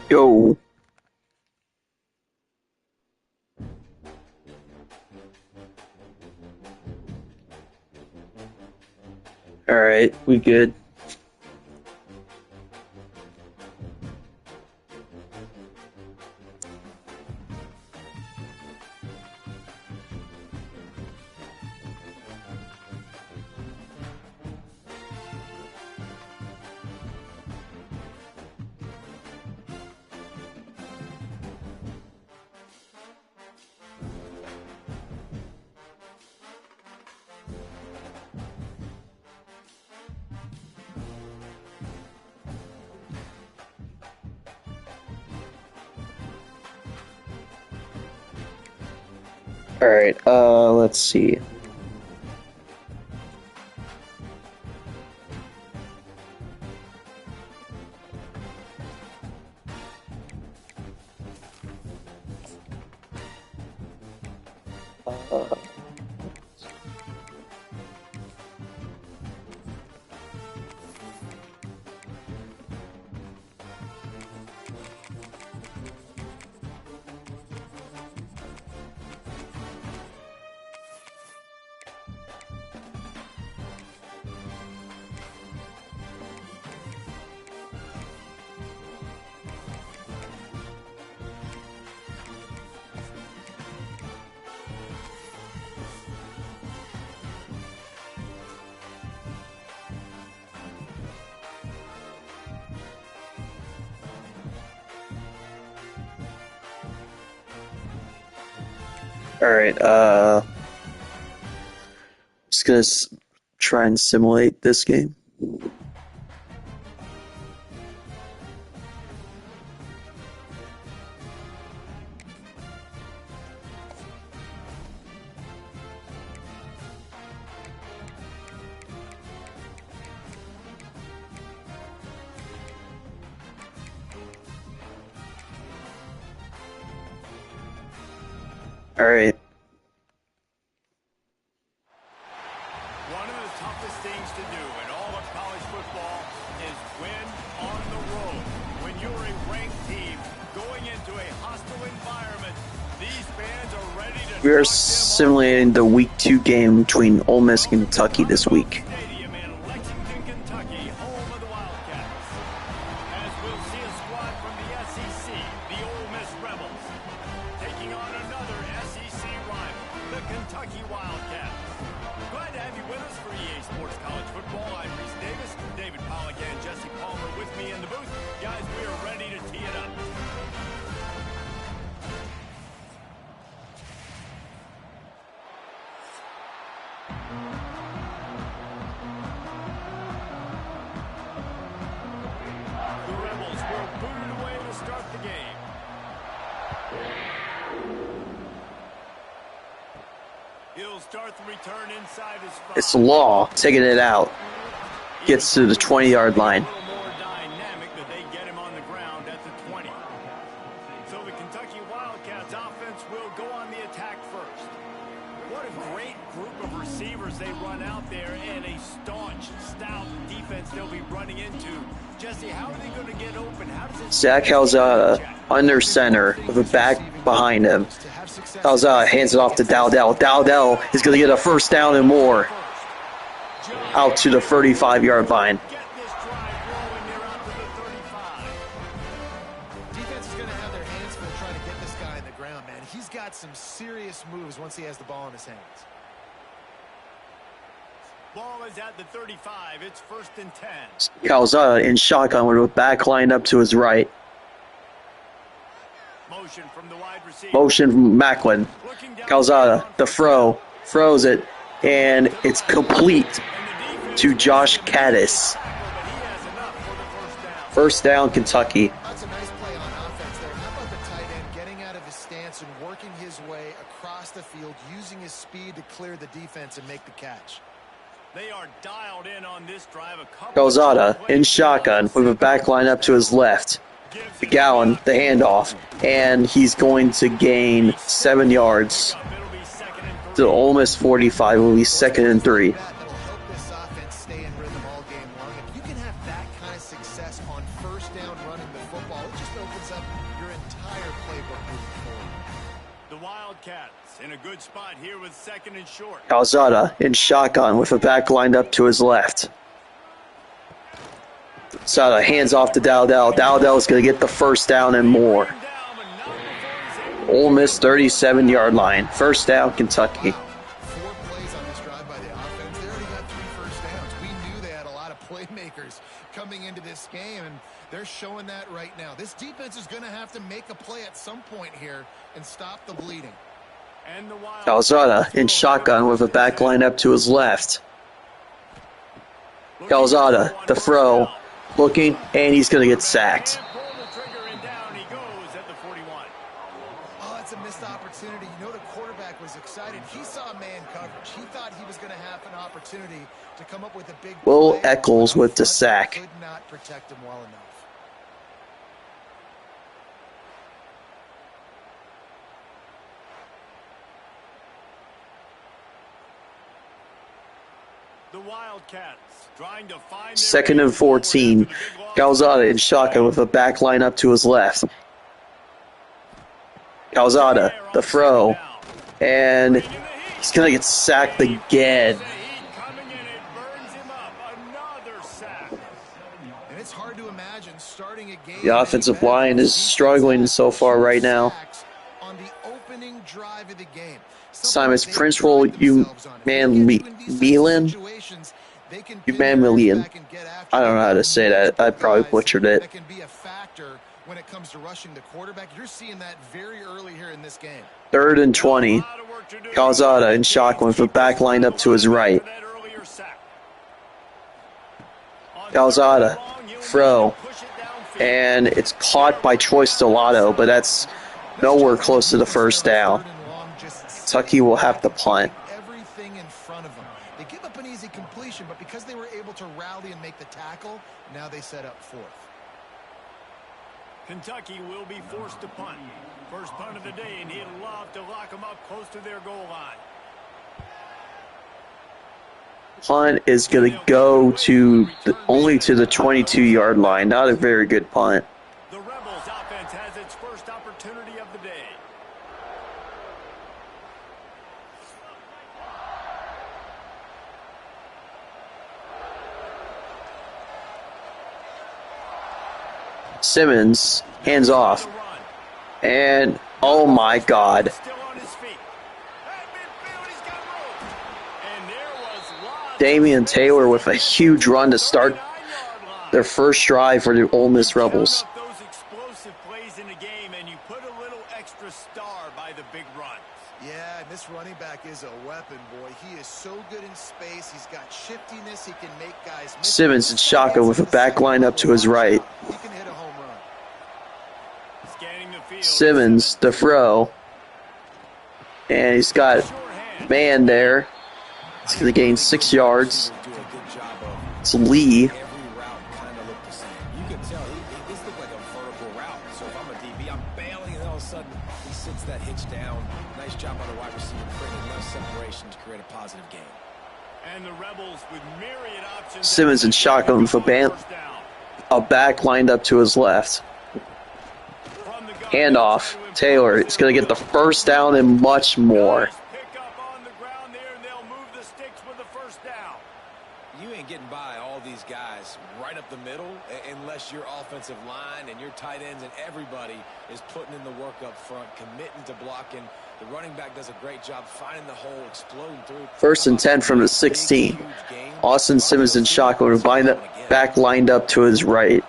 Yo. All right, we good. All right, let's see. Uh, all right, just gonna try and simulate this game. All right. One of the toughest things to do in all of college football is win on the road. When you're a ranked team going into a hostile environment, these fans are ready to... We are simulating the Week 2 game between Ole Miss and Kentucky this week. Stadium in Lexington, Kentucky, home of the Wildcats. As we'll see a squad from the SEC, the Ole Miss Rebels, taking on another SEC rival, the Kentucky Wildcats. Glad to have you with us for EA Sports College Football. I'm Reese Davis, David Pollack and Jesse Palmer with me in the booth. Guys, we are ready to tee it up. The Rebels were booted away to start the game. He'll start the return inside his 5. It's Law taking it out. Gets to the 20-yard line. A little more dynamic, but they get him on the ground at the 20. So the Kentucky Wildcats offense will go on the attack first. What a great group of receivers they run out there, and a staunch, stout defense they'll be running into. Jesse, how are they going to get open? How does it... Zach Calzada under center with a back behind him. Calzada hands it off to Dowdell. Dowdell is going to get a first down and more. Out to the 35-yard line. Get this drive rolling. They're out to the 35. Defense is going to have their hands full trying to get this guy in the ground, man. He's got some serious moves once he has the ball in his hands. Ball is at the 35. It's 1st and 10. Calzada in shotgun with a back line up to his right. Motion from the wide receiver. Motion from Macklin. Calzada, the throw, throws it, and it's complete to Josh Caddis. First down, Kentucky. That's a nice play on offense there. How about the tight end getting out of his stance and working his way across the field, using his speed to clear the defense and make the catch. They are dialed in on this drive. Calzada in shotgun with a back line up to his left. McGowan, the handoff, and he's going to gain 7 yards. To Ole Miss 45 will be 2nd and 3. That'll help this offense stay in rhythm all game long. If you can have that kind of success on first down running the football, it just opens up your entire playbook moving forward. The Wildcats in a good spot here with 2nd and short. Calzada in shotgun with a back lined up to his left. Calzada hands off to Dowdell. Dowdell is going to get the first down and more. Ole Miss 37-yard line. First down, Kentucky. 4 plays on this drive by the offense. They already got 3 first downs. We knew they had a lot of playmakers coming into this game, and they're showing that right now. This defense is going to have to make a play at some point here and stop the bleeding. And the Calzada in shotgun with a back line up to his left. Calzada, the throw, looking, and he's going to get sacked. Oh, it's a missed opportunity. You know, the quarterback was excited. He saw man coverage. He thought he was going to have an opportunity to come up with a big Will play. Eccles with the sack. Could not protect him well enough. The Wildcats trying to find 2nd and 14. Calzada in shotgun with a back line up to his left. Calzada, the throw, and he's going to get sacked again. And it's hard to imagine starting a game. The offensive line is struggling so far right now. On the opening drive of the game. Simon's Principal, Melan. I don't know how to say that. I probably butchered it. That can be a factor when it comes to rushing the quarterback. You're seeing that very early here in this game. 3rd and 20. Calzada in shotgun with a back line up to his right. Calzada, throw, and it's caught by Troy Stellato, but that's nowhere close to the first down. Kentucky will have to punt. Everything in front of them. They give up an easy completion, but because they were able to rally and make the tackle, now they set up 4th. Kentucky will be forced to punt. First punt of the day, and he'd love to lock them up close to their goal line. Punt is going to go to only to the 22-yard line. Not a very good punt. The Rebels offense has its first opportunity of the day. Simmons, hands off. And, oh my God. Damian Taylor with a huge run to start their first drive for the Ole Miss Rebels. Those explosive plays in the game, and you put a little extra star by the big runs. Yeah, and this running back is a weapon, boy. He is so good in space. He's got shiftiness. He can make guys miss. Simmons in shotgun with a back line up to his right. He can hit a home run. Scanning the field. Simmons, the throw. And he's got man there. He's going to gain 6 yards. It's Lee. Every route kind of looked the same. You can tell this looked like a vertical route. So if I'm a DB, I'm bailing, and all of a sudden he sits that hitch down. Nice job by the wide receiver, creating enough separation to create a positive game. And the Rebels with myriad options. Simmons in shotgun with a back lined up to his left. Handoff. Taylor is going to get the first down and much more. Pick up on the ground there, and they'll move the sticks with the first down. You ain't getting by all these guys right up the middle unless your offensive line and your tight ends and everybody is putting in the work up front, committing to blocking. The running back does a great job finding the hole, exploding through. First and 10 from the 16. Austin Simmons and Shotgun with back lined up to his right.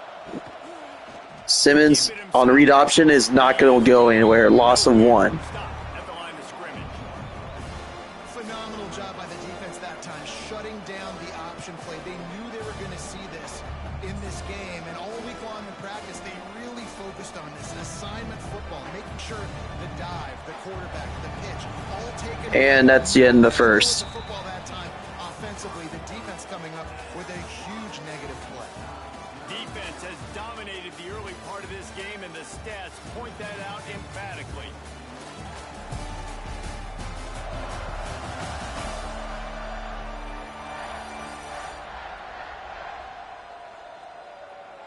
Simmons on read option is not going to go anywhere. Loss of 1. Phenomenal job by the defense that time, shutting down the option play. They knew they were going to see this in this game, and all week long in practice, they really focused on this. An assignment football, making sure the dive, the quarterback, the pitch, all taken. And that's the end of the first. Football that time, offensively, the defense coming up with a huge negative play. Defense has dominated the early part of this game, and the stats point that out emphatically.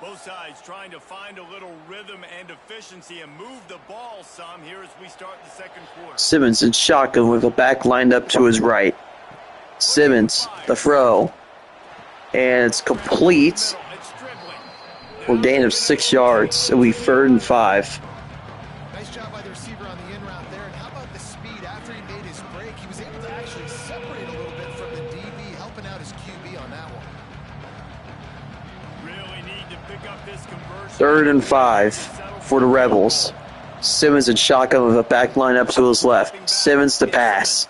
Both sides trying to find a little rhythm and efficiency and move the ball some here as we start the second quarter. Simmons and Shotgun with a back lined up to his right. Simmons, the throw. And it's complete. For a gain of 6 yards. It'll be 3rd and 5. Nice job by the receiver on the in route there. And how about the speed after he made his break? He was able to actually separate a little bit from the DB, helping out his QB on that one. Really need to pick up this conversion. 3rd and 5 for the Rebels. Simmons and Shotgun with a back line up to his left. Simmons to pass.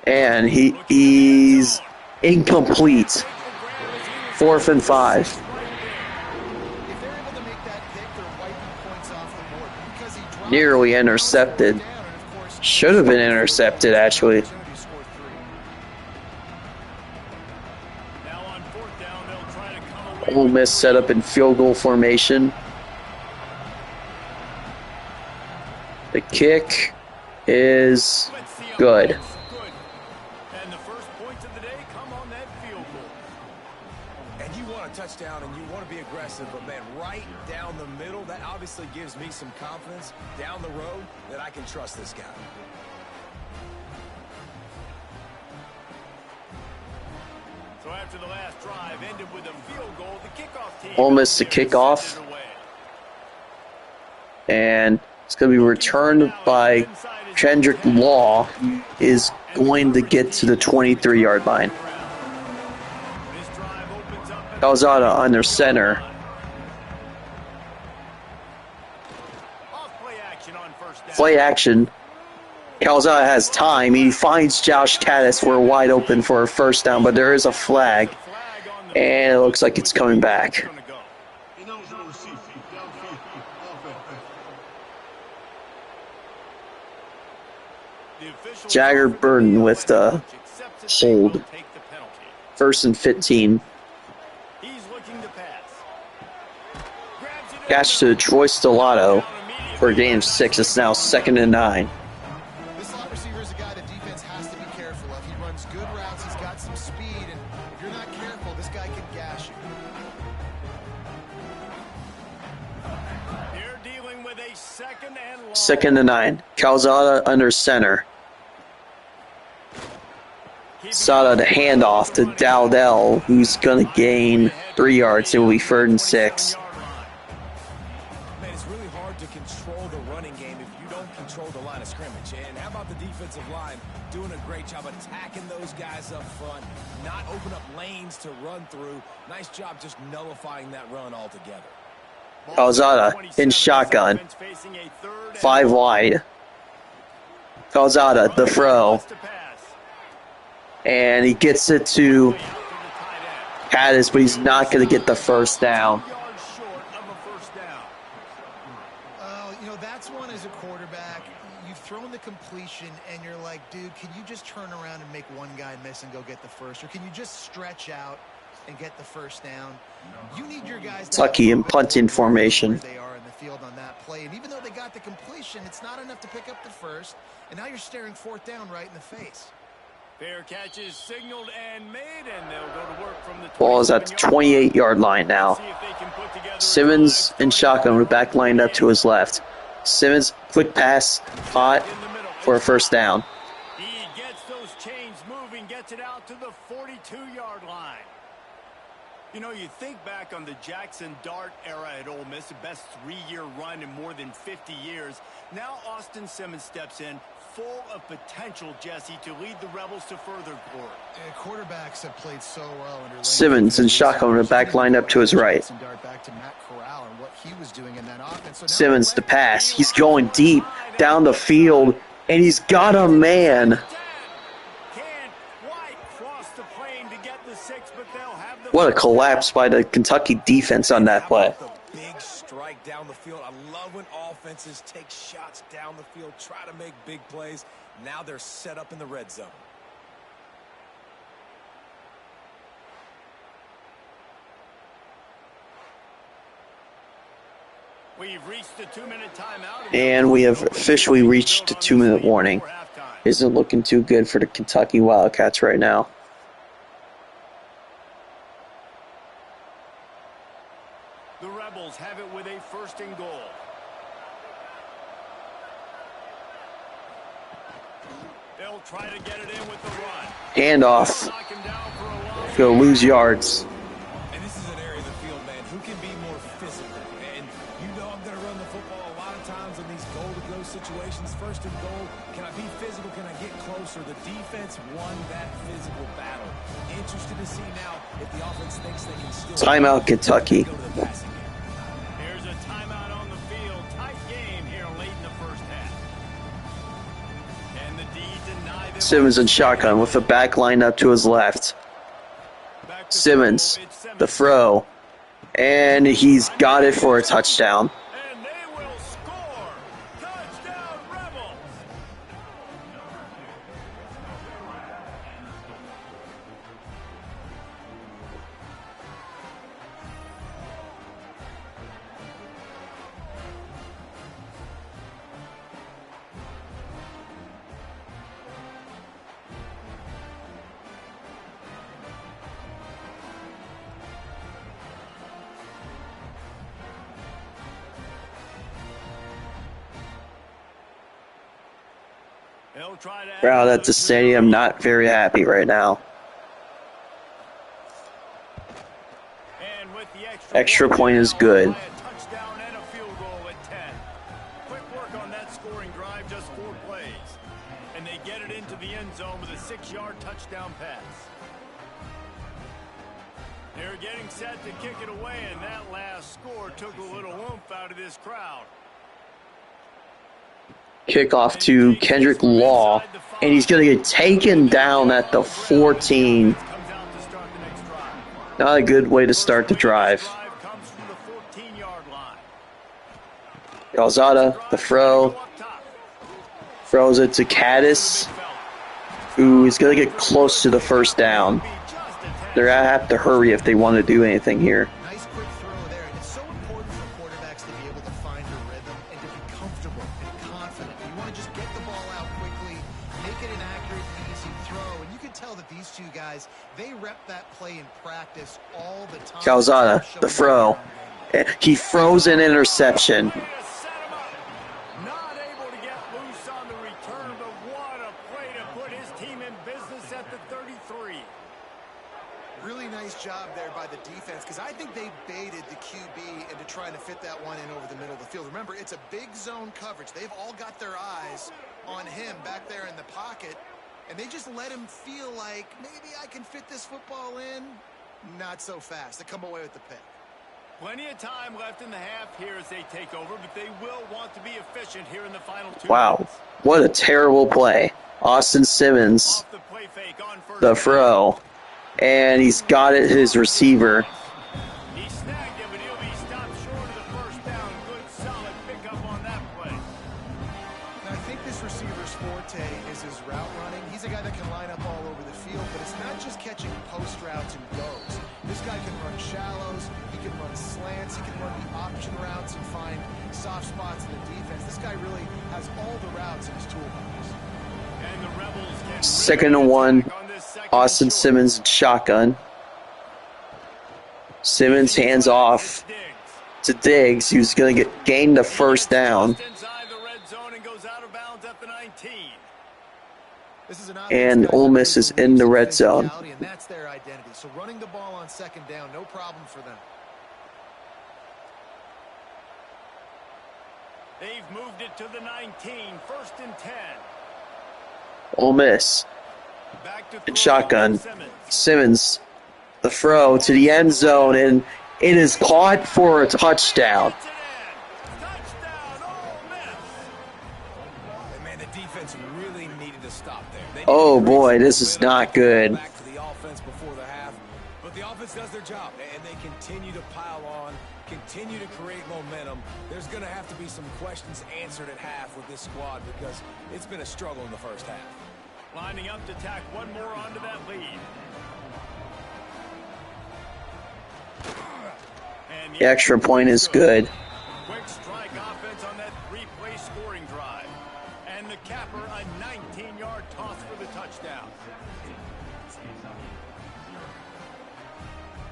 And he's incomplete. 4th and 5. Nearly intercepted. Should have been intercepted, actually. Ole Miss set up in field goal formation. The kick is good. And the first points of the day come on that field goal. And you want a touchdown and you want to be aggressive, but man, right down the middle, that obviously gives me some confidence down the road that I can trust this guy. So after the last drive ended with a field goal, the kickoff team Ole Miss to kick off. And it's going to be returned by Kendrick Law, who is going to get to the 23-yard line. Calzada under center. Play action. Calzada has time. He finds Josh Caddis. We're wide open for a first down, but there is a flag. And it looks like it's coming back. Jagger Burton with the hold. 1st and 15. Catch to Troy Stellato for a gain of 6. It's now 2nd and 9. This slot receiver is a guy the defense has to be careful of. He runs good routes. He's got some speed, and if you're not careful, this guy can gash you. They're dealing with a 2nd and long. 2nd and 9. Calzada under center. Sada to handoff to Dowdell, who's going to gain 3 yards. It will be 3rd and 6. Man, it's really hard to control the running game if you don't control the line of scrimmage. And how about the defensive line doing a great job attacking those guys up front, not open up lanes to run through. Nice job just nullifying that run altogether. Calzada in shotgun. 5 wide. Calzada, the throw. And he gets it to Caddis, but he's not going to get the first down. You know, that's one as a quarterback. You've thrown the completion, and you're like, dude, can you just turn around and make one guy miss and go get the first? Or can you just stretch out and get the first down? You need your guys to Tucky in punting formation. they are in the field on that play. And even though they got the completion, it's not enough to pick up the first. And now you're staring 4th down right in the face. Fair catch is signaled and made, and they'll go to work from the Ball is at the 28-yard line now. Simmons in shotgun with back lined up to his left. Simmons, quick pass, hot for a first down. He gets those chains moving, gets it out to the 42-yard line. You know, you think back on the Jackson Dart era at Ole Miss, the best 3-year run in more than 50 years. Now Austin Simmons steps in, full of potential, Jesse, to lead the Rebels to further glory. Quarterbacks have played so well under Simmons and shotgun with the back lined up to his right. Simmons to pass. He's going deep down the field, and he's got a man. What a collapse by the Kentucky defense on that play. Big strike down the field. I love when offenses take shots down the field, try to make big plays. Now they're set up in the red zone. We've reached the 2-minute timeout. And we have officially reached the 2-minute warning. Isn't looking too good for the Kentucky Wildcats right now. The Rebels have it with a 1st and goal. They'll try to get it in with the run. Handoff. Go lose yards. And this is an area of the field, man, who can be more physical? And you know I'm going to run the football a lot of times in these goal-to-go situations. 1st and goal, can I be physical? Can I get closer? The defense won that physical battle. Interested to see now if the offense thinks they can still... Timeout, Kentucky. Here's a timeout on the field. Tight game here late in the 1st half. And the D deny them. Simmons and shotgun with the back lined up to his left. Simmons, the throw, and he's got it for a touchdown. And they will score. Touchdown, Rebels. Crowd at the stadium not very happy right now. And with the Extra point is good. A touchdown and a field goal at 10. Quick work on that scoring drive, just 4 plays. And they get it into the end zone with a 6-yard touchdown pass. They're getting set to kick it away, and that last score took a little oomph out of this crowd. Kickoff to Kendrick Law, and he's going to get taken down at the 14. Not a good way to start the drive. Calzada, the throw. Throws it to Caddis, who is going to get close to the 1st down. They're going to have to hurry if they want to do anything here. Nice quick throw there, and it's so important for quarterbacks to be able to find a rhythm and to be comfortable and confident. You want to just get the ball out quickly, make it an accurate, easy throw, and you can tell that these two guys, they rep that play in practice all the time. Calzada, the throw. He throws an interception. Not able to get loose on the return, but what a play to put his team in business at the 33. Really nice job there by the defense, because I think they baited the QB into trying to fit that one in over the middle of the field. Remember, it's a big zone coverage. They've all got their eyes on him back there in the pocket, and they just let him feel like, maybe I can fit this football in. Not so fast. They come away with the pick. Plenty of time left in the half here as they take over, but they will want to be efficient here in the final 2 Wow, minutes. what a terrible play. Austin Simmons, Off the play fake on 1st the down. throw, and he's got it, his receiver. He snagged it, but he'll be stopped short of the 1st down. Good, solid pickup on that play. Now, I think this receiver's forte is his route running. He's a guy that can line up all over the field, but it's not just catching post routes and goes. This guy can run shallows, he can run slants, he can run the option routes and find soft spots in the defense. This guy really has all the routes in his toolbox. And the Rebels get 2nd and 1, on this second Austin and short. Simmons shotgun. Simmons hands off to Diggs, who's going to gain the 1st down. Just inside the red zone and goes out of bounds at the 19. And Ole Miss is in the red zone. And that's their identity. So running the ball on second down, no problem for them. They've moved it to the 19, 1st and 10. Ole Miss in shotgun. Simmons, the throw to the end zone, and it is caught for a touchdown. Man, the defense really needed to stop there. Oh boy, this is not good. Back to the offense before the half, but the offense does their job, and they continue to pile on, continue to create momentum. There's going to have to be some questions answered at half with this squad because it's been a struggle in the first half. Lining up to tack one more onto that lead. And The extra point is good. Quick strike offense on that three-play scoring drive. And the capper, a 19-yard toss for the touchdown.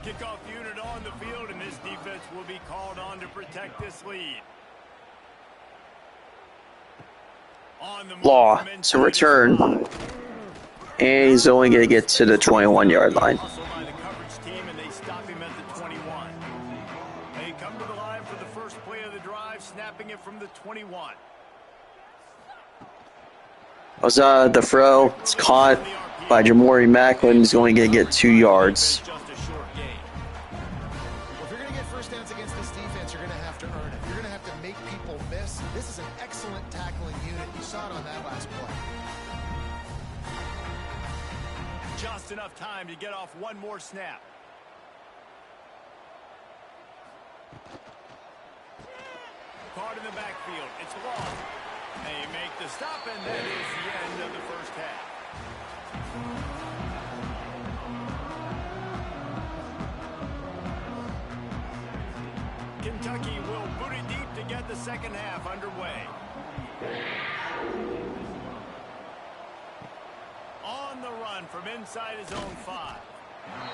Kickoff unit on the field, and this defense will be called on to protect this lead. On the move Law from to inside the return. slot. And he's only going to get to the 21-yard line. Hustle by the coverage team, and they stop him at the 21. They come to the line for the first play of the drive, snapping it from the 21. Was the throw? It's caught by Jamori Macklin. He's only going to get 2 yards. Just a short gain. Well, if you're going to get first downs against this defense, you're going to have to earn it. You're going to have to make people miss. This is an excellent tackling unit. You saw it on that last play. Just enough time to get off one more snap. Caught in the backfield. It's long. They make the stop, and that is the end of the first half. Kentucky will boot it deep to get the second half underway. On the run from inside his own 5.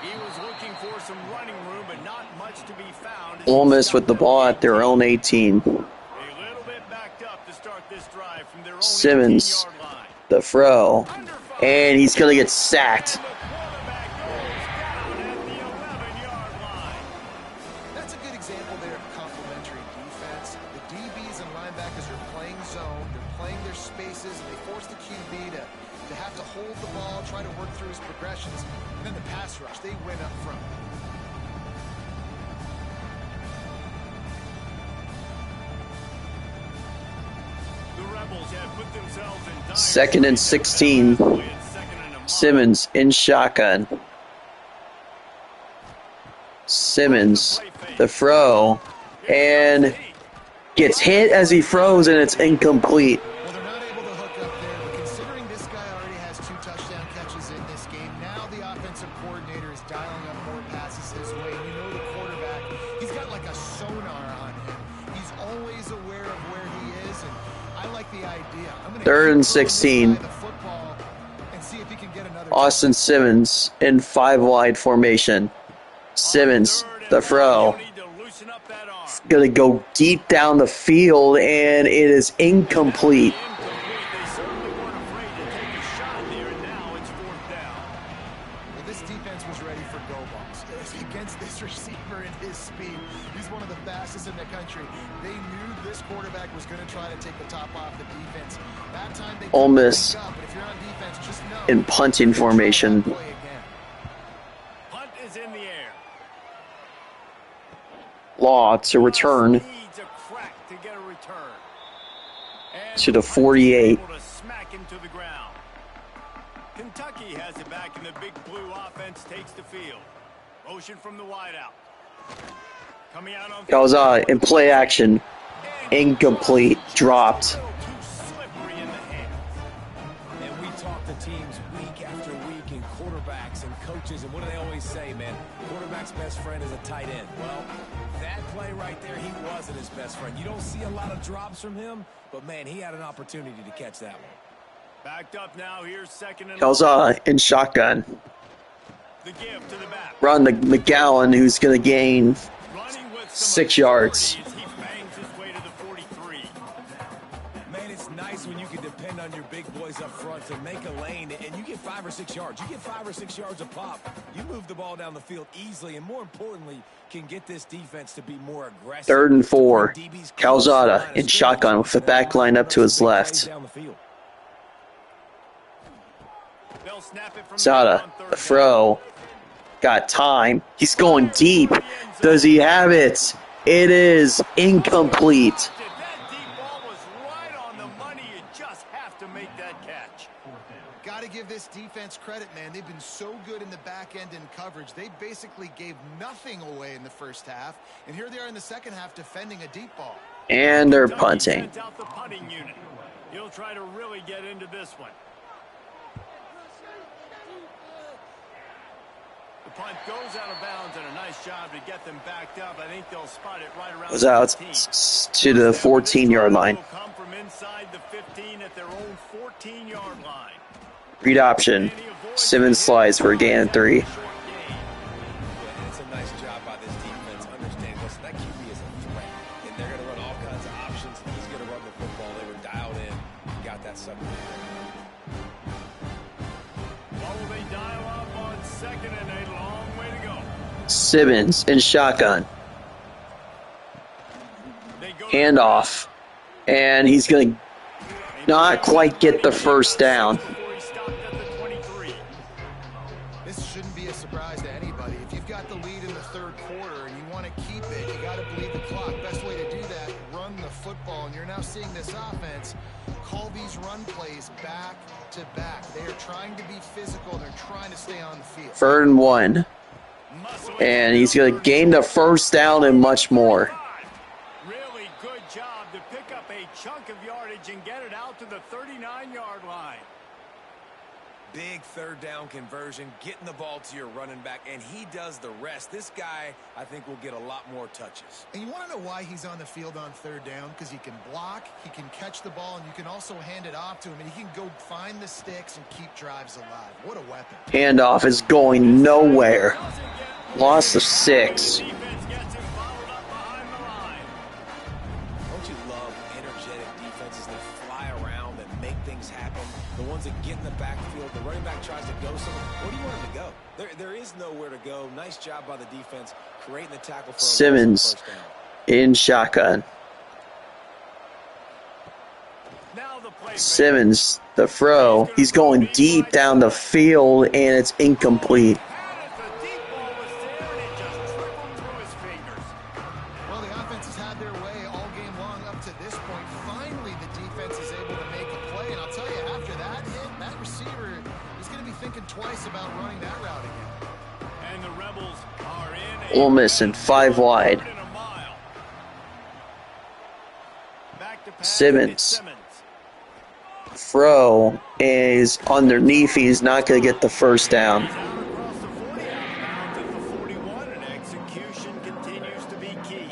He was looking for some running room, but not much to be found. Ole Miss with the ball at their own 18. A little bit backed up to start this drive from their own Simmons, 18-yard line. the throw, and he's going to get sacked. The quarterback goes down at the 11-yard line. That's a good example there of complementary defense. The DBs and linebackers are playing zone. They're playing their spaces, and they force the QB to have to hold the ball, try to work through his progressions. And then the pass rush, they win up front. The Rebels have put themselves in dire 2nd and 16. It's 2nd and a mile. Simmons in shotgun. Simmons, the throw, and gets hit as he throws, and it's incomplete. Well, they're not able to hook up there, but considering this guy already has 2 touchdown catches in this game, now the offensive coordinator is dialing up more passes his way. You know the quarterback, he's got like a sonar on him. He's always aware of where he is, and I like the idea. I'm gonna 3rd and keep throwing this 16. guy the football and see if he can get another Austin Simmons in 5-wide formation. Simmons, the throw. You need to loosen up that arm. Going to go deep down the field, and it is incomplete. Incomplete. They certainly weren't afraid to take a shot there, and now it's 4th down. Well, this defense was ready for go balls. Against this receiver and his speed, he's one of the fastest in the country. They knew this quarterback was going to try to take the top off the defense. That time they Ole couldn't Miss link up, but if you're on defense, just know in punting formation. play again. Punt is in the air. Law to return Needs a crack to get a return. And to the punt is 48. able to smack him to the ground. Kentucky has it back, and the big blue offense takes the field. Motion from the wideout. Coming out on That was in play action. Incomplete. Dropped. A little too slippery in the hands. And we talk to teams week after week and quarterbacks and coaches, and what do they always say, man? Quarterback's best friend is a tight end. Well, that play right there, he wasn't his best friend. You don't see a lot of drops from him, but, man, he had an opportunity to catch that one. Backed up now. Here's 2nd and That was in shotgun. the give to the back. Run the McGowan, who's going to gain Running with some 6 yards. authority as he bangs his way to the 43. Man, it's nice when you can depend on your big boys up front to make a lane, and you get 5 or 6 yards. You get 5 or 6 yards a pop. You move the ball down the field easily, and more importantly, can get this defense to be more aggressive. 3rd and 4. Calzada in shotgun with the back line up to his left. Calzada, the throw. Got time. He's going deep. Does he have it? It is incomplete. That deep ball was right on the money. You just have to make that catch. Got to give this defense credit, man. They've been so good in the back end in coverage. They basically gave nothing away in the first half, and here they are in the second half defending a deep ball. And they're punting. Sends out the punting unit. He'll try to really get into this one. The punt goes out of bounds, and a nice job to get them backed up. I think they'll spot it right around Goes out to the 14-yard line. Come from inside the 15 at their own 14-yard line. Read option. Simmons slides for a gain of 3. It's a nice job by this defense. Understand, listen, that QB is a threat, and they're going to run all kinds of options. He's going to run the football. They were dialed in. Got that sucker. What will they dial up on 2nd and a long way to go? Simmons in shotgun. Handoff. And he's going to not quite get the first down. This shouldn't be a surprise to anybody. If you've got the lead in the 3rd quarter and you want to keep it, you got to bleed the clock. Best way to do that, run the football. And you're now seeing this offense call these run plays back to back. They are trying to be physical. They're trying to stay on the field. 3rd and 1. And he's going to gain the first down and much more. Really good job to pick up a chunk of yardage and get it out to the 39-yard line. Big 3rd down conversion, getting the ball to your running back, and he does the rest. This guy, I think, will get a lot more touches. And you want to know why he's on the field on 3rd down? Because he can block, he can catch the ball, and you can also hand it off to him, and he can go find the sticks and keep drives alive. What a weapon. Handoff is going nowhere. Loss of 6. Defense gets him followed up behind the line. Don't you love energetic defenses that fly around and make things happen? The ones that get in the backfield, the running back tries to go somewhere. Where do you want him to go? There is nowhere to go. Nice job by the defense creating the tackle for Simmons first down. in shotgun. Now the play Simmons, the throw. He's going deep down the field, and it's incomplete. the deep ball was there, and it just trickled through his fingers. Well, the offense has had their way all game long up to this point. Finally, the defense is able to make a play, and I'll tell you, after that hit, that receiver is going to be thinking twice about running that route again. And the Rebels are in Ole Miss in 5 wide. in a mile. Back to pass, Simmons. it's Simmons. Throw is underneath. He's not going to get the first down. Out across the 40, out of bounds at the 41, and execution continues to be key.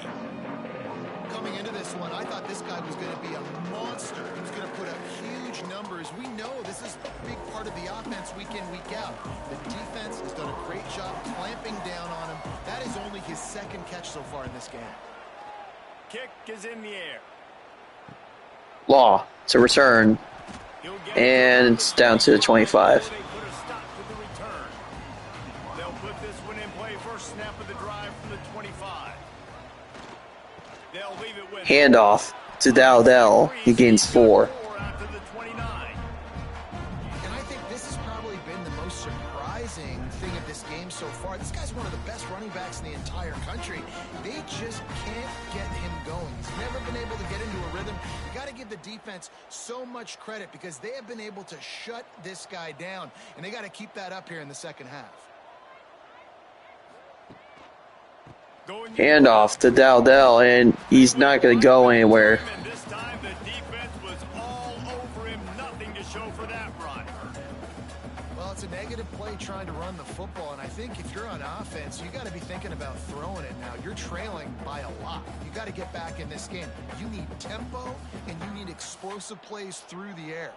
Coming into this one, I thought this guy was going to be a monster. He was going to put up huge numbers. We know this is a big part of the offense week in, week out. The defense has done a great job clamping down on him. That is only his 2nd catch so far in this game. Kick is in the air. Law to return. He'll get And it's down to the 25. They put a stop to the return. They'll put this one in play. First snap of the drive from the 25. They'll leave it with Handoff to Dowdell. He gains 4. out to the 29. And I think this has probably been the most surprising thing of this game so far. This guy's one of the best running backs in the entire country. They just can't get him going. He's never been able to get into a rhythm. You got to give the defense so much credit because they have been able to shut this guy down, and they got to keep that up here in the second half. Handoff to Dowdell, and he's not going to go anywhere. And this time the defense was all over him. Nothing to show for that run. Well, it's a negative play trying to run the football, and I think if you're on offense, you got to be thinking about throwing it now. You're trailing by a lot. You got to get back in this game. You need tempo, and you need explosive plays through the air.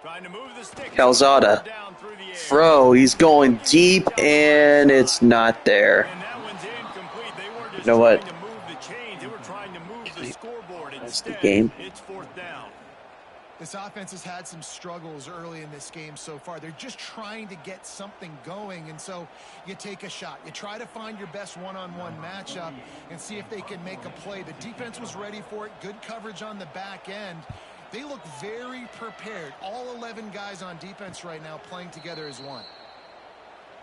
Trying to move the stick. Calzada. Down through the air. Throw. He's going deep, and it's not there. And that one's incomplete. They were just You know what? trying to move the chains. They were trying to move to the scoreboard. That's the Instead, game. it's 4th down. This offense has had some struggles early in this game so far. They're just trying to get something going, and so you take a shot. You try to find your best one-on-one matchup and see if they can make a play. The defense was ready for it. Good coverage on the back end. They look very prepared. All 11 guys on defense right now playing together as one.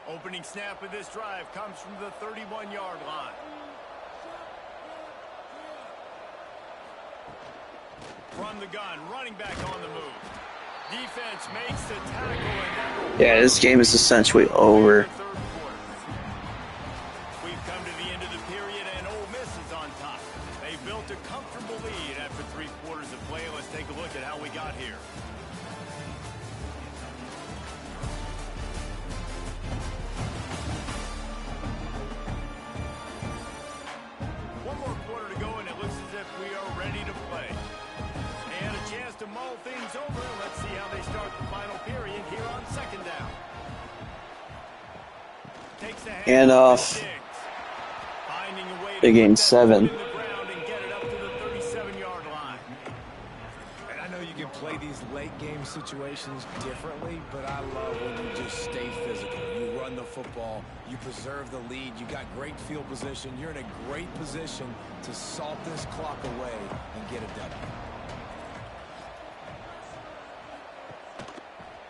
Opening snap of this drive comes from the 31-yard line. From the gun, running back on the move. Defense makes the tackle, and that will... Yeah, this game is essentially over. We've come to the end of the period, and Ole Miss is on top. They built a comfortable lead after 3 quarters of play. Let's take a look at how we got here. One more quarter to go, and it looks as if we are ready to play. And a chance to mull things over. Let's see how they start the final period here on 2nd down. Takes the Handoff. Finding a way to Big game put that 7. foot in the ground and get it up to the 37-yard line. And I know you can play these late game situations differently, but I love when you just stay physical. You run the football, you preserve the lead, you got great field position, you're in a great position to salt this clock away and get it done.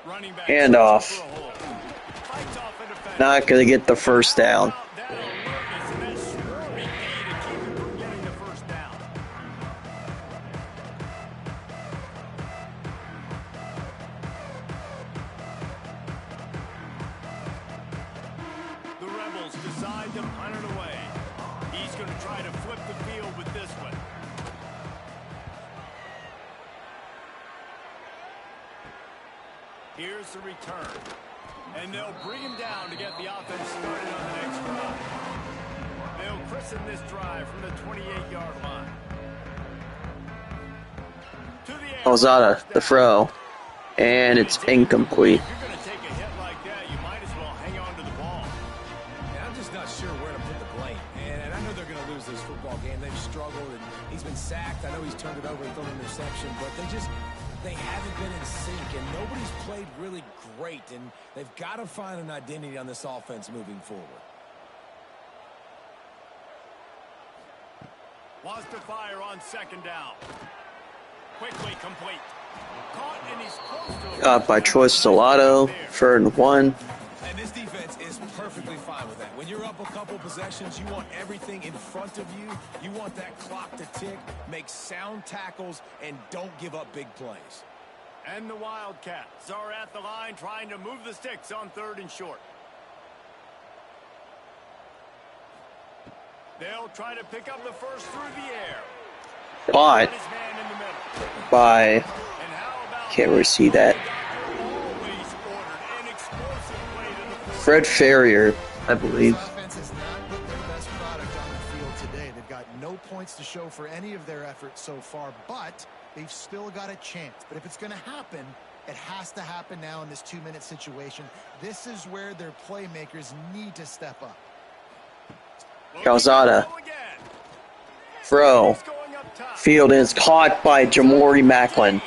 Running back Handoff. searching for a hole. Fights off a defender. Not going to get the first down. How about that alertness and that swarming knee to keep him from getting the first down? The Rebels decide to punt it away. He's going to try to flip the field with this one. Here's the return. And they'll bring him down to get the offense started on the next drive. They'll christen this drive from the 28-yard line. To the air. Calzada, the throw. And it's incomplete. If you're going to take a hit like that, you might as well hang on to the ball. And I'm just not sure where to put the blame. And I know they're going to lose this football game. They've struggled, and he's been sacked. I know he's turned it over and thrown an interception, but they haven't been in sync, and nobody's played really great, and they've got to find an identity on this offense moving forward. Wants to fire on 2nd down. Quickly complete. Caught, and he's close to Got by Troy Stellato. 3rd and 1. And this defense is perfectly fine with that. When you're up a couple possessions, you want everything in front of you. You want that clock to tick, make sound tackles, and don't give up big plays. And the Wildcats are at the line trying to move the sticks on 3rd and short. They'll try to pick up the first through the air. Caught His man in the middle. by, And how about can't really see that, always ordered an explosive play to the fourth. Fred Ferrier, I believe. This offense has not put their best product on the field today. They've got no points to show for any of their efforts so far, but they've still got a chance. But if it's going to happen, it has to happen now in this 2-minute situation. This is where their playmakers need to step up. Calzada. Throw. Field is caught by Jamori Macklin.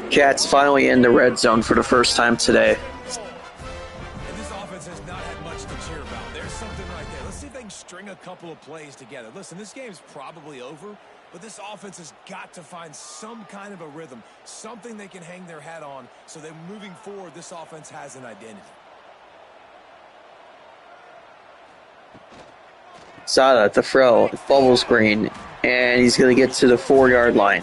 Cats finally in the red zone for the first time today. And this offense has not had much to cheer about. There's something right there. Let's see if they can string a couple of plays together. Listen, this game's probably over, but this offense has got to find some kind of a rhythm, something they can hang their hat on, so that moving forward, this offense has an identity. Sada at the throw, bubble screen, and he's going to get to the 4-yard line.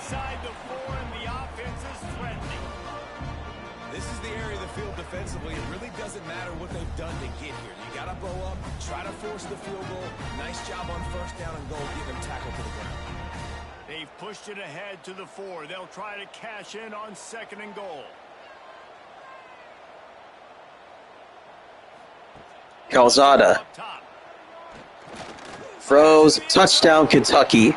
This is the area of the field defensively. It really doesn't matter what they've done to get here. You got to bow up, try to force the field goal. Nice job on 1st down and goal, get them tackled to the ground. They've pushed it ahead to the 4. They'll try to cash in on 2nd and goal. Calzada throws, touchdown Kentucky.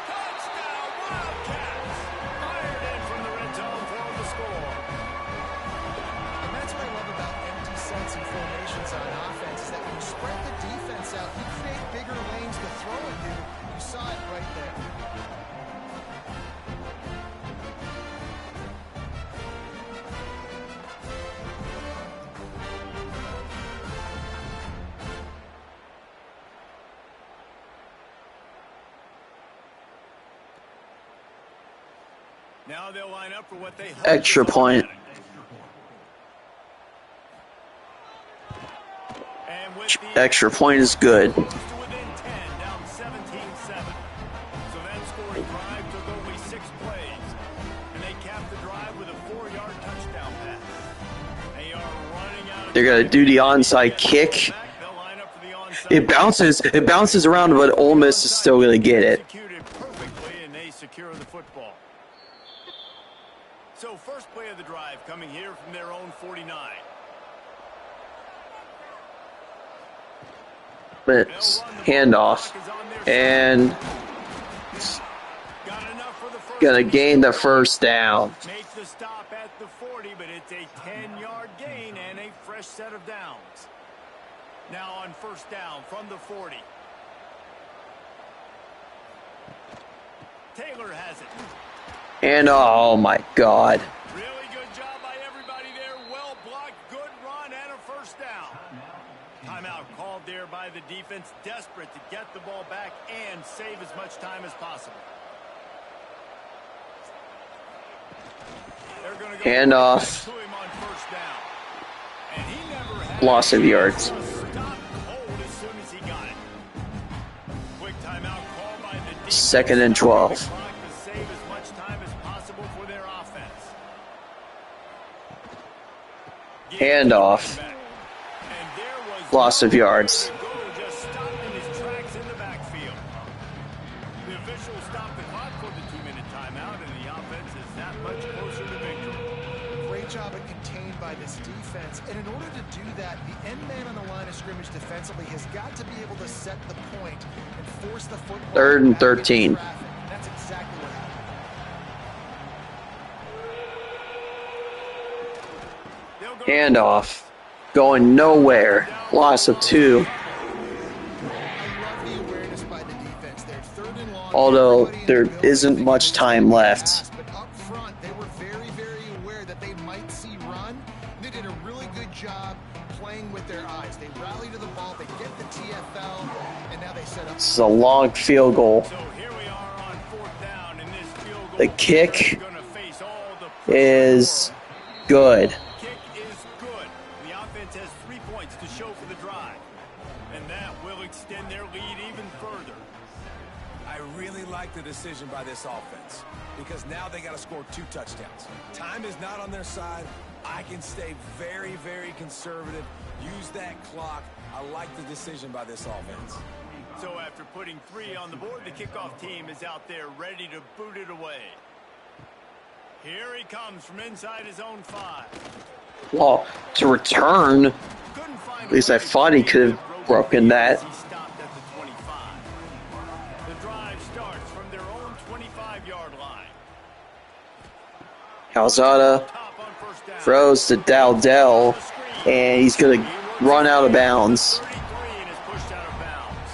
Now they'll line up for what they hope Extra is point. automatic. And with the Extra point is good. close to within 10, down 17-7. So that scoring drive took only 6 plays. And they capped the drive with a 4-yard touchdown pass. They are running out of They're going to do the onside kick. It bounces around, but Ole Miss is still going to get it. Executed perfectly, and they secure the football. So first play of the drive coming here from their own 49. It's handoff, and Got enough for the first. going to gain the first down. Make the stop at the 40, but it's a 10-yard gain and a fresh set of downs. Now on first down from the 40. Taylor has it. And oh my God. Really good job by everybody there. Well blocked, good run, and a first down. Timeout called there by the defense, desperate to get the ball back and save as much time as possible. They're going to go Handoff. to him on first down. And he never had Loss of yards. a stop cold as soon as he got it. Quick timeout called by the defense. 2nd and 12. To save as much time as possible for their offense. Handoff. And there was Loss of yards. goal just stopped in his tracks in the backfield. The officials stopped the clock for the 2-minute timeout, and the offense is that much closer to victory. Great job at contained by this defense. And in order to do that, the end man on the line of scrimmage defensively has got to be able to set the point and force the football. 3rd and back into 13. traffic. That's exactly what happened. They'll go Handoff. Going nowhere. Loss of 2. I love the awareness by the defense there. 3rd and long. Although Everybody in there the building isn't thinks much they're time gonna left. pass, but up front, they were very, very aware that they might see run. They did a really good job playing with their eyes. They rally to the ball, they get the TFL, and now they set up. This is a long field goal. So here we are on 4th down, and this field goal The kick is gonna face all the is good. kick is good. The offense has 3 points to show for the drive, and that will extend their lead even further. I really like the decision by this offense because now they got to score 2 touchdowns. Time is not on their side. I can stay very, very conservative. Use that clock. I like the decision by this offense. So after putting 3 on the board, the kickoff team is out there ready to boot it away. Here he comes from inside his own 5. Well, to return, Couldn't find at least I thought he could have broken that. He stopped at the 25. The drive starts from their own 25-yard line. Calzada Top on first down. throws to Dowdell, and he's going to run out of bounds. 33 and is pushed out of bounds.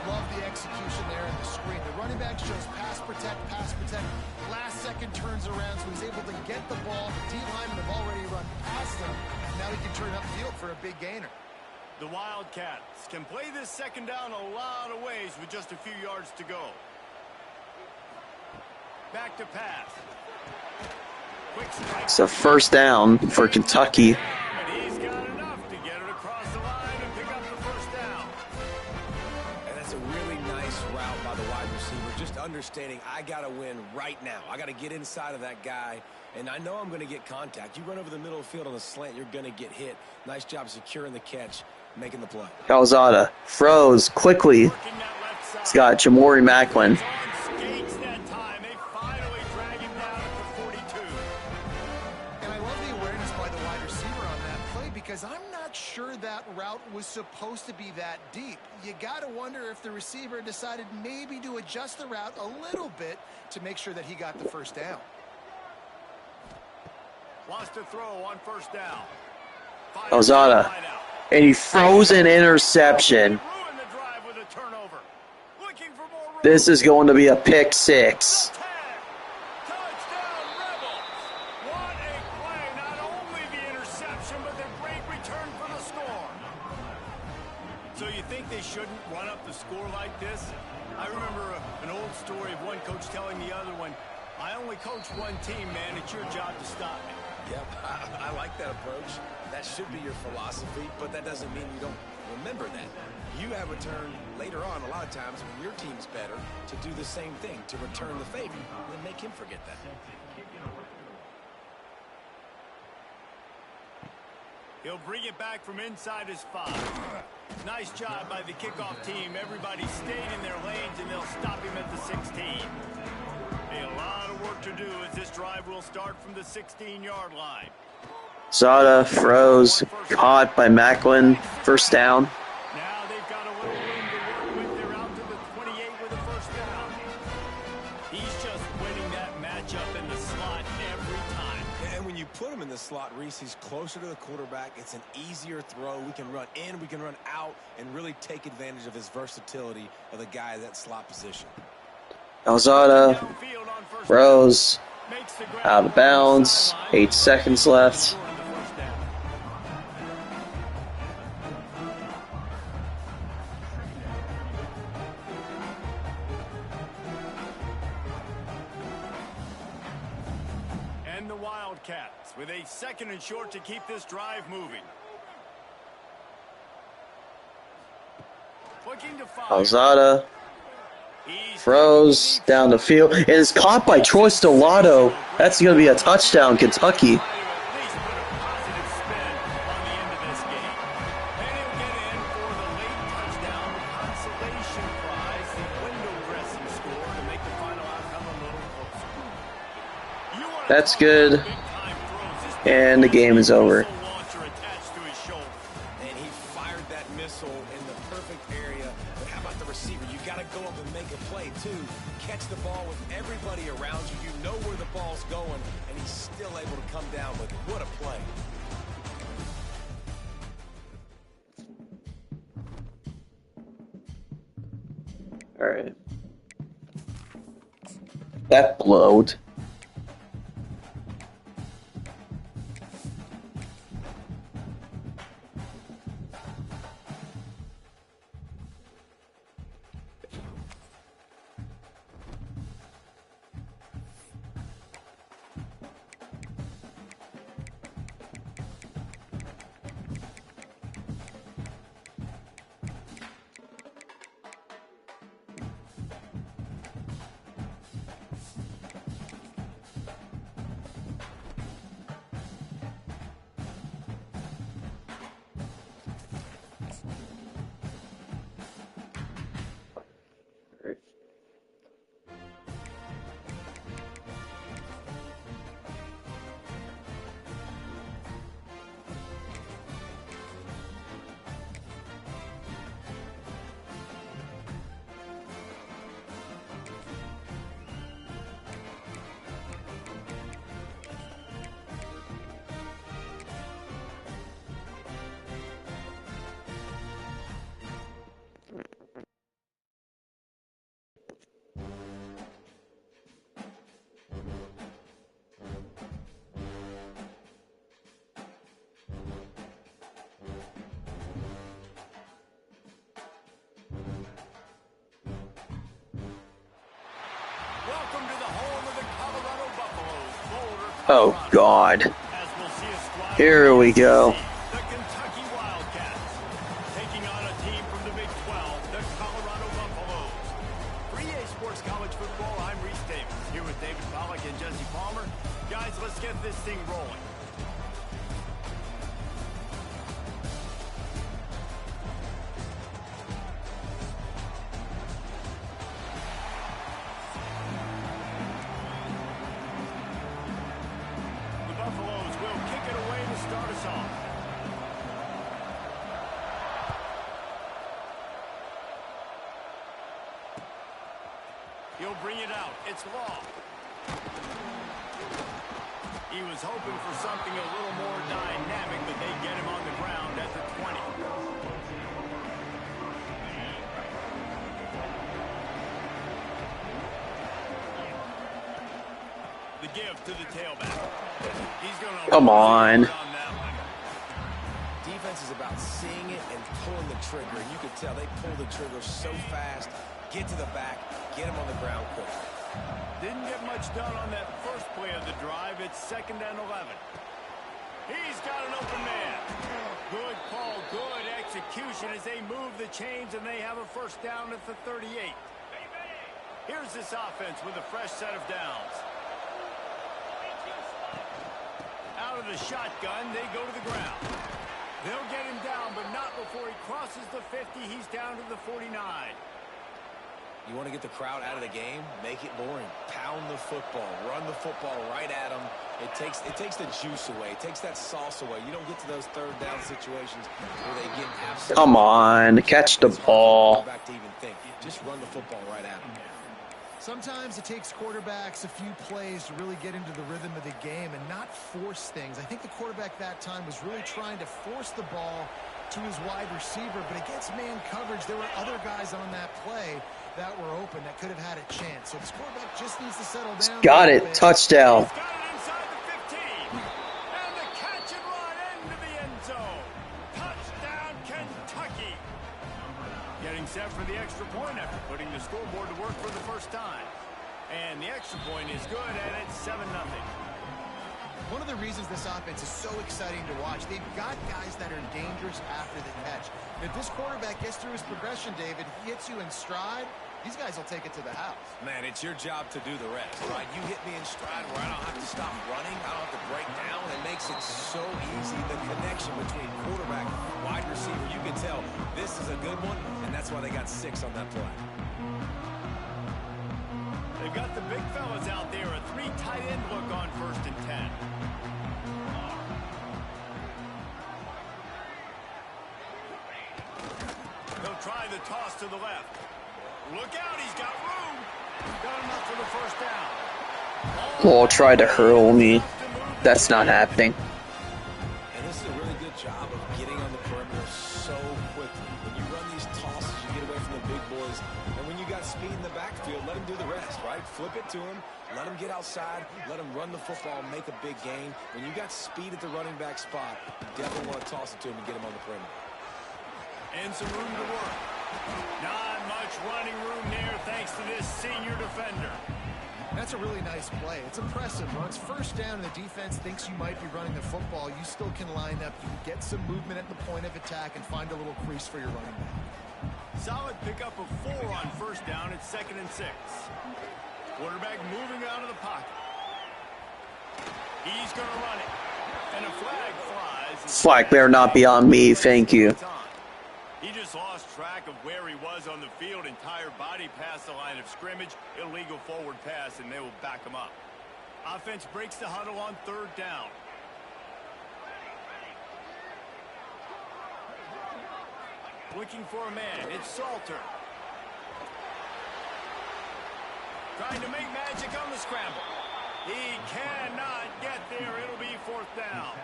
Love the execution there in the screen. The running back shows pass protect, pass protect. Last second turns around, so he's able to get the ball. The D linemen have already run past him. Now he can turn upfield for a big gainer. The Wildcats can play this 2nd down a lot of ways with just a few yards to go. Back to pass. Quick strike. It's a 1st down for Kentucky. And he's got enough to get it across the line and pick up the first down. And that's a really nice route by the wide receiver. Just understanding I got to win right now. I got to get inside of that guy, and I know I'm going to get contact. You run over the middle of the field on a slant, you're going to get hit. Nice job securing the catch, making the play. Calzada throws quickly. Working that left side. He's got Jamori Macklin. On skates that time. They finally drag him down at the 42. And I love the awareness by the wide receiver on that play because I'm not sure that route was supposed to be that deep. You got to wonder if the receiver decided maybe to adjust the route a little bit to make sure that he got the first down. Lost a throw on first down. Calzada, and he throws an interception. Ruined the drive with a turnover. Looking for more room. This is going to be a pick 6. Touchdown, Rebels. What a play. Not only the interception, but the great return for the score. So you think they shouldn't run up the score like this? I remember an old story of one coach telling the other one, I only coach one team, man. It's your job to stop me. Yep, I like that approach. That should be your philosophy, but that doesn't mean you don't remember that. You have a turn later on, a lot of times, when your team's better, to do the same thing, to return the favor, and then make him forget that. He'll bring it back from inside his 5. Nice job by the kickoff team. Everybody stayed in their lanes, and they'll stop him at the 16. A lot of work to do as this drive will start from the 16-yard line. Zada froze, caught by Macklin, first down. Now they've got a little room to work with. They're out to the 28 with a first down. He's just winning that matchup in the slot every time. And when you put him in the slot, Reese, he's closer to the quarterback. It's an easier throw. We can run in, we can run out, and really take advantage of his versatility of the guy at that slot position. Alzada, Rose, out of bounds, 8 seconds left. And the Wildcats with a 2nd and short to keep this drive moving. Looking to fire. Alzada throws down the field. It is caught by Troy Stellato. That's going to be a touchdown, Kentucky. That's good. And the game is over. Catch the ball with everybody around you. You know where the ball's going, and he's still able to come down with it. What a play. All right. That blowed. Welcome to the home of the Colorado Buffaloes, Boulder, Oh, Colorado. God. As we'll see a squad Here we go. The Kentucky Wildcats taking on a team from the Big 12, the Colorado Buffaloes. For EA Sports College Football, I'm Reese Davis, here with David Pollack and Jesse Palmer. Guys, let's get this thing rolling. Buffaloes will kick it away to start us off. He'll bring it out. It's Law. He was hoping for something a little more dynamic, but they get him on the ground at the 20. The give to the tailback. He's gonna Come on. Defense is about seeing it and pulling the trigger. And you can tell they pull the trigger so fast, get to the back, get him on the ground quick. Didn't get much done on that first play of the drive. It's 2nd and 11. He's got an open man. Good call, good execution as they move the chains and they have a first down at the 38. Here's this offense with a fresh set of downs. Out of the shotgun, they go to the ground. They'll get him down, but not before he crosses the 50. He's down to the 49. You want to get the crowd out of the game? Make it boring. Pound the football. Run the football right at them. It takes the juice away. It takes that sauce away. You don't get to those third down situations where they get absolutely... Come on, catch the ball. Back to even think. Just run the football right at them. Sometimes it takes quarterbacks a few plays to really get into the rhythm of the game and not force things. I think the quarterback that time was really trying to force the ball to his wide receiver, but against man coverage, there were other guys on that play that were open that could have had a chance. So this quarterback just needs to settle down. Got it. Touchdown. He's got it inside the 15. And the catch and run into the end zone. Touchdown, Kentucky. Getting set for the extra point after putting the scoreboard to work for the first time. And the extra point is good, and it's 7-0. One of the reasons this offense is so exciting to watch, they've got guys that are dangerous after the catch. If this quarterback gets through his progression, David, he hits you in stride, these guys will take it to the house. Man, it's your job to do the rest, right? You hit me in stride where I don't have to stop running, I don't have to break down. It makes it so easy. The connection between quarterback, wide receiver, you can tell this is a good one, and that's why they got 6 on that play. They've got the big fellas out there, a 3 tight end look on 1st and 10. They'll try the toss to the left. Look out, he's got room. Got enough for the first down. Oh, try to hurl me. That's not happening. And this is a really good job of getting on the perimeter so quickly. When you run these tosses, you get away from the big boys. And when you got speed in the backfield, let them do the rest, right? Flip it to him. Let him get outside. Let him run the football and make a big gain. When you got speed at the running back spot, you definitely want to toss it to him and get him on the perimeter. And some room to work. Not much running room there thanks to this senior defender. That's a really nice play. It's impressive. Once first down and the defense thinks you might be running the football, you still can line up. You can get some movement at the point of attack and find a little crease for your running back. Solid pickup of 4 on first down. It's 2nd and 6. Quarterback moving out of the pocket. He's going to run it. And a flag flies. Flag better not be on me, thank you. He just lost track of where he was on the field. Entire body past the line of scrimmage. Illegal forward pass, and they will back him up. Offense breaks the huddle on 3rd down. Looking for a man. It's Salter. Trying to make magic on the scramble. He cannot get there. It'll be 4th down.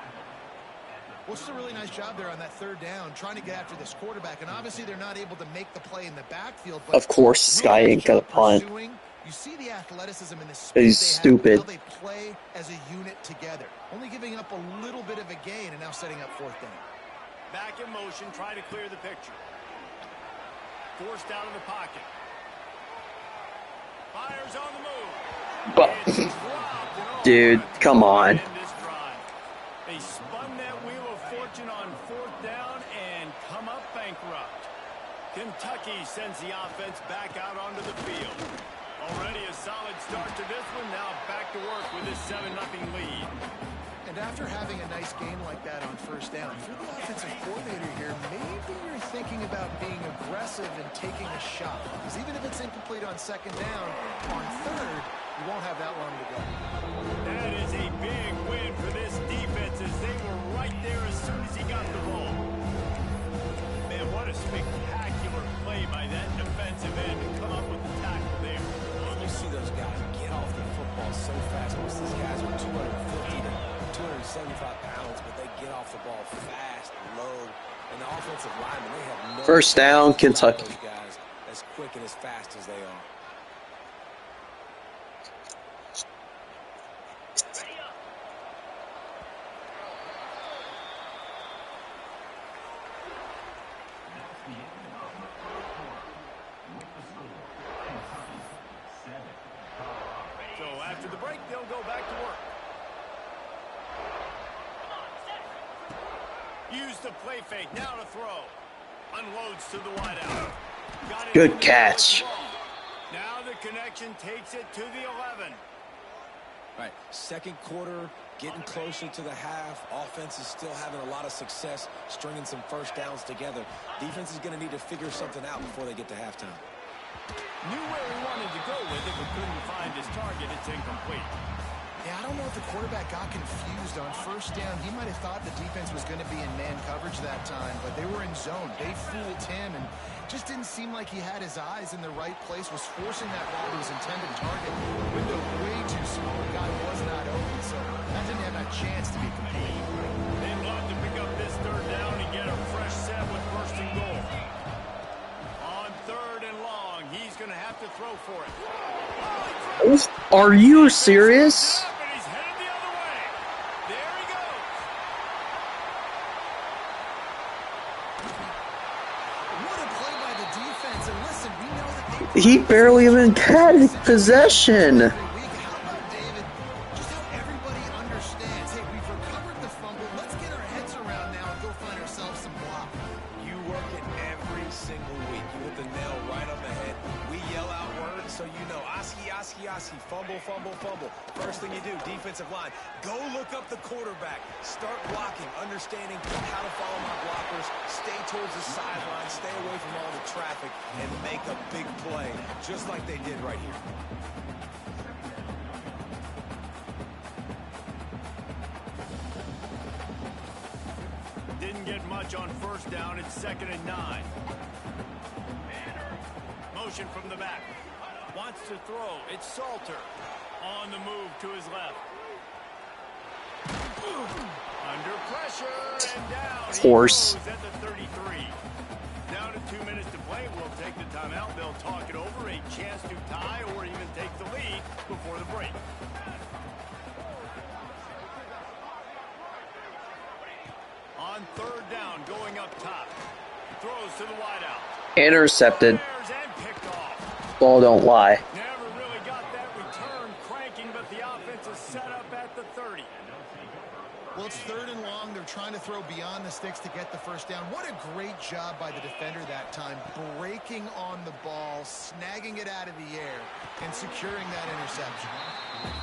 Well, it's a really nice job there on that 3rd down, trying to get after this quarterback. And obviously they're not able to make the play in the backfield. But Of course, this guy ain't got a punt. You see the athleticism in the speed He's stupid. How they play as a unit together. Only giving up a little bit of a gain and now setting up 4th down. Back in motion, trying to clear the picture. Forced out of the pocket. Fires on the move. But, dude, come on. They spun that wheel of fortune on 4th down and come up bankrupt. Kentucky sends the offense back out onto the field. Already a solid start to this one. Now back to work with this 7-0 lead. And after having a nice game like that on first down, if you're the offensive coordinator here, maybe you're thinking about being aggressive and taking a shot. Because even if it's incomplete on 2nd down, on 3rd, you won't have that long to go. That is a big win for this defense as they were right there as soon as he got the ball. Man, what a spectacular play by that defensive end to come up with the tackle there. And you see those guys get off the football so fast. Most of these guys are 250 to 275 pounds, but they get off the ball fast, low. And the offensive linemen, they have no... First down, Kentucky. Those guys as quick and as fast as they are. break, they'll go back to work. Use the play fake, now to throw. Unloads to the wideout. Got it. Good catch. Now the connection takes it to the 11. Right, second quarter, getting closer to the half. Offense is still having a lot of success stringing some first downs together. Defense is going to need to figure something out before they get to halftime. Knew where he wanted to go with it, but couldn't find his target. It's incomplete. Yeah, I don't know if the quarterback got confused on first down. He might have thought the defense was going to be in man coverage that time, but they were in zone. They fooled him and just didn't seem like he had his eyes in the right place, was forcing that ball to his intended target. Window way too small. The guy was not open, so that didn't have a chance to be complete. They'd love to pick up this third down and get a fresh set with first and goal. On third and long, he's going to have to throw for it. Are you serious? He's headed the other way. There he goes. What a play by the defense. And listen, we know that they... He barely even had possession. How about David? Just how everybody understands. Hey, we've recovered the fumble. Let's get our heads around now and go find ourselves some block. You work it every single week. You hit the nail right on the head. We yell out words so you know. Oski, Oski, Oski. Fumble, fumble, fumble. First thing you do, defensive line. Go look up the quarterback. Start blocking, understanding how to follow my blockers. Stay towards the sideline. Stay away from all the traffic and make a big play, just like they did right here. Didn't get much on first down. It's 2nd and 9. Motion from the back. Wants to throw. It's Salter. On the move to his left. Under pressure and down. Force. He goes at the 33. Down to 2 minutes to play. We'll take the timeout. They'll talk it over. A chance to tie or even take the lead before the break. On third down, going up top. Throws to the wideout. Intercepted. And picked off. Ball don't lie. Never really got that return cranking, but the offense is set up at the 30. Well, it's third and long. They're trying to throw beyond the sticks to get the first down. What a great job by the defender that time, breaking on the ball, snagging it out of the air, and securing that interception.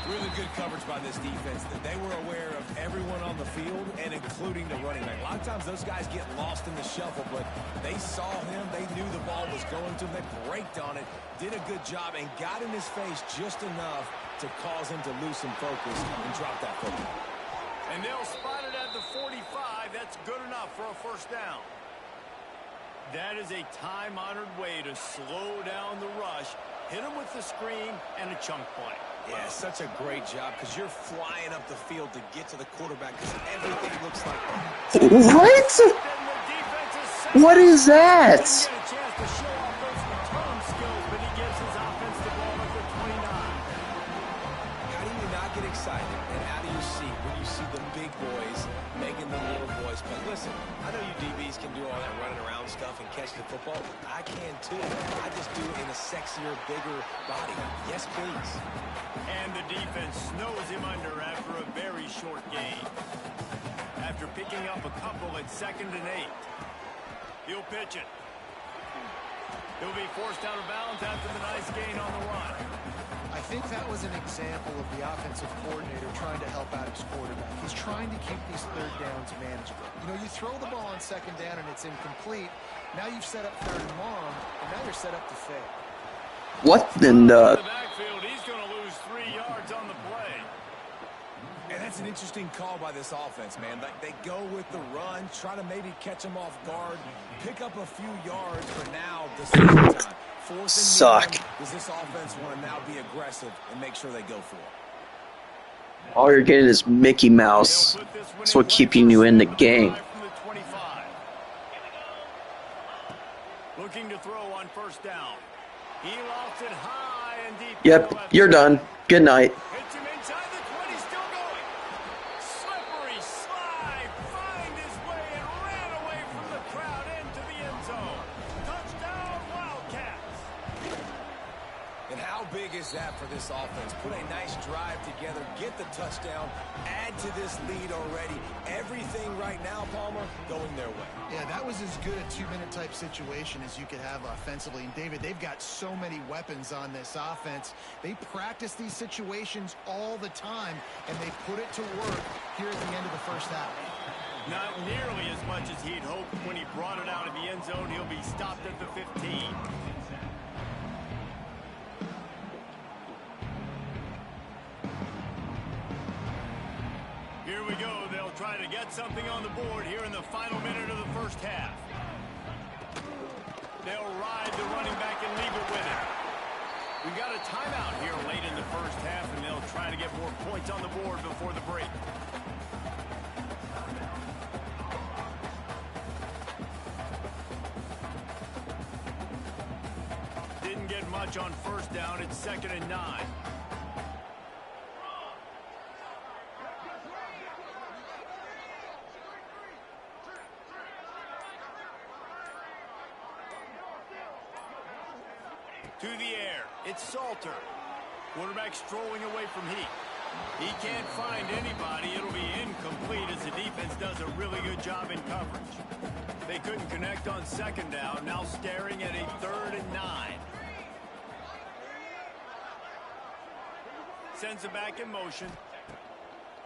Really good coverage by this defense. They were aware of everyone on the field and including the running back. A lot of times those guys get lost in the shuffle, but they saw him. They knew the ball was going to them. They braked on it, did a good job, and got in his face just enough to cause him to lose some focus and drop that football. And they'll spot it at the 45. That's good enough for a first down. That is a time-honored way to slow down the rush, hit him with the screen, and a chunk play. Yeah, such a great job because you're flying up the field to get to the quarterback because everything looks like... What? What is that? Didn't get a chance to show off those return skills, but he gives his offense the ball at the 29. How do you not get excited and out of your seat when you see the big boys making the little boys play? Listen, I know you DBs can do all that running around stuff and catch the football. I can too. I just do it in a sexier, bigger body. Yes, please. And the defense snows him under after a very short gain. After picking up a couple at 2nd and 8. He'll pitch it. He'll be forced out of bounds after the nice gain on the run. I think that was an example of the offensive coordinator trying to help out his quarterback. He's trying to keep these third downs manageable. You know, you throw the ball on 2nd down and it's incomplete. Now you've set up third and long, and now you're set up to fail. What in the... The backfield, he's going to lose 3 yards on the play. And that's an interesting call by this offense, man. Like they go with the run, try to maybe catch them off guard, pick up a few yards, but now the second time. Fourth and Suck. medium, does this offense want to now be aggressive and make sure they go for it? All you're getting is Mickey Mouse. That's what keeping you in the game. Looking to throw on first down. He lofts it high and deep. Yep, you're done. Good night. Hits him inside the 20, still going. Slippery slide, find his way and ran away from the crowd into the end zone. Touchdown, Wildcats. And how big is that for this offense? Put a nice drive together, get the touchdown, add to this lead already. Everything right now, Palmer, going their way. Yeah, that was as good a two-minute type situation as you could have offensively. And, David, they've got so many weapons on this offense. They practice these situations all the time, and they put it to work here at the end of the first half. Not nearly as much as he'd hoped when he brought it out of the end zone. He'll be stopped at the 15. Here we go. They'll try to get something on the board here in the final minute of the first half. They'll ride the running back and leave it with him. We got a timeout here late in the first half, and they'll try to get more points on the board before the break. Didn't get much on first down. It's 2nd and 9. To the air. It's Salter. Quarterback strolling away from Heat. He can't find anybody. It'll be incomplete as the defense does a really good job in coverage. They couldn't connect on 2nd down. Now staring at a 3rd and 9. Sends it back in motion.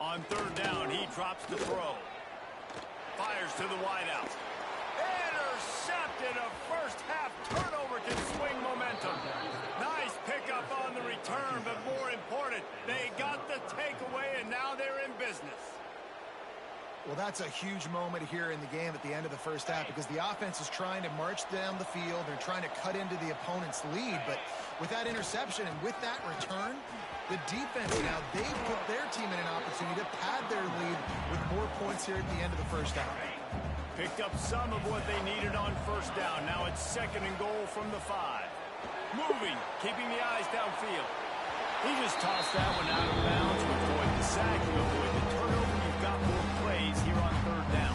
On 3rd down, he drops the throw. Fires to the wideout. Intercepted. A first half turnover can swing momentum. Nice pickup on the return, but more important, they got the takeaway, and now they're in business. Well, that's a huge moment here in the game at the end of the first half because the offense is trying to march down the field. They're trying to cut into the opponent's lead, but with that interception and with that return, the defense now, they put their team in an opportunity to pad their lead with more points here at the end of the first half. Picked up some of what they needed on first down. Now it's 2nd and goal from the 5. Moving, keeping the eyes downfield. He just tossed that one out of bounds. You avoid the sack, you avoid the turnover. You've got more plays here on 3rd down.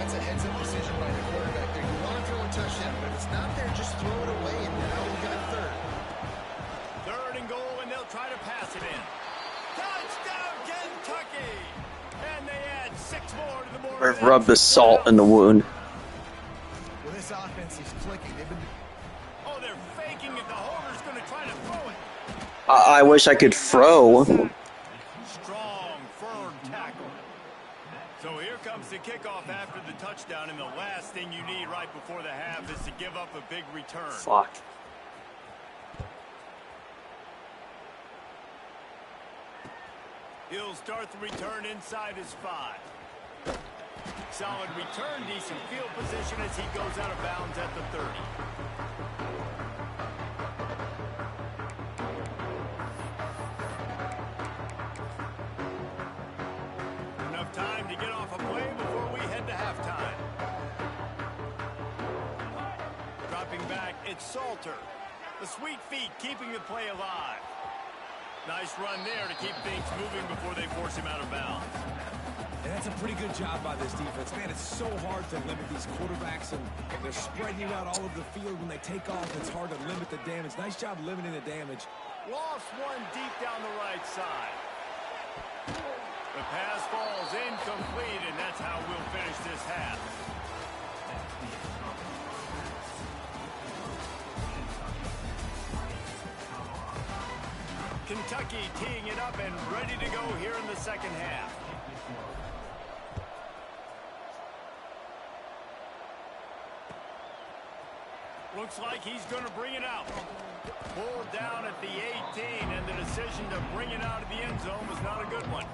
That's a heads-up decision by the quarterback there. You want to throw a touchdown, but if it's not there, just throw it away, and now we got 3rd. 3rd and goal, and they'll try to pass it in. Touchdown, Kentucky! And they add 6 more to the board. I've rubbed the salt in the wound. Well, this offense is clicking. They've been... Oh, they're faking it. The holder's going to try to throw it. I wish I could throw. Strong, firm tackle. So here comes the kickoff after the touchdown, and the last thing you need right before the half is to give up a big return. Fuck. He'll start the return inside his 5. Solid return, decent field position as he goes out of bounds at the 30. Enough time to get off a play before we head to halftime. Dropping back, it's Salter. The sweet feet keeping the play alive. Nice run there to keep things moving before they force him out of bounds. And that's a pretty good job by this defense. Man, it's so hard to limit these quarterbacks, and they're spreading you out all over the field. When they take off, it's hard to limit the damage. Nice job limiting the damage. Lost one deep down the right side. The pass falls incomplete, and that's how we'll finish this half. Kentucky teeing it up and ready to go here in the second half. Looks like he's going to bring it out. Pulled down at the 18, and the decision to bring it out of the end zone was not a good one.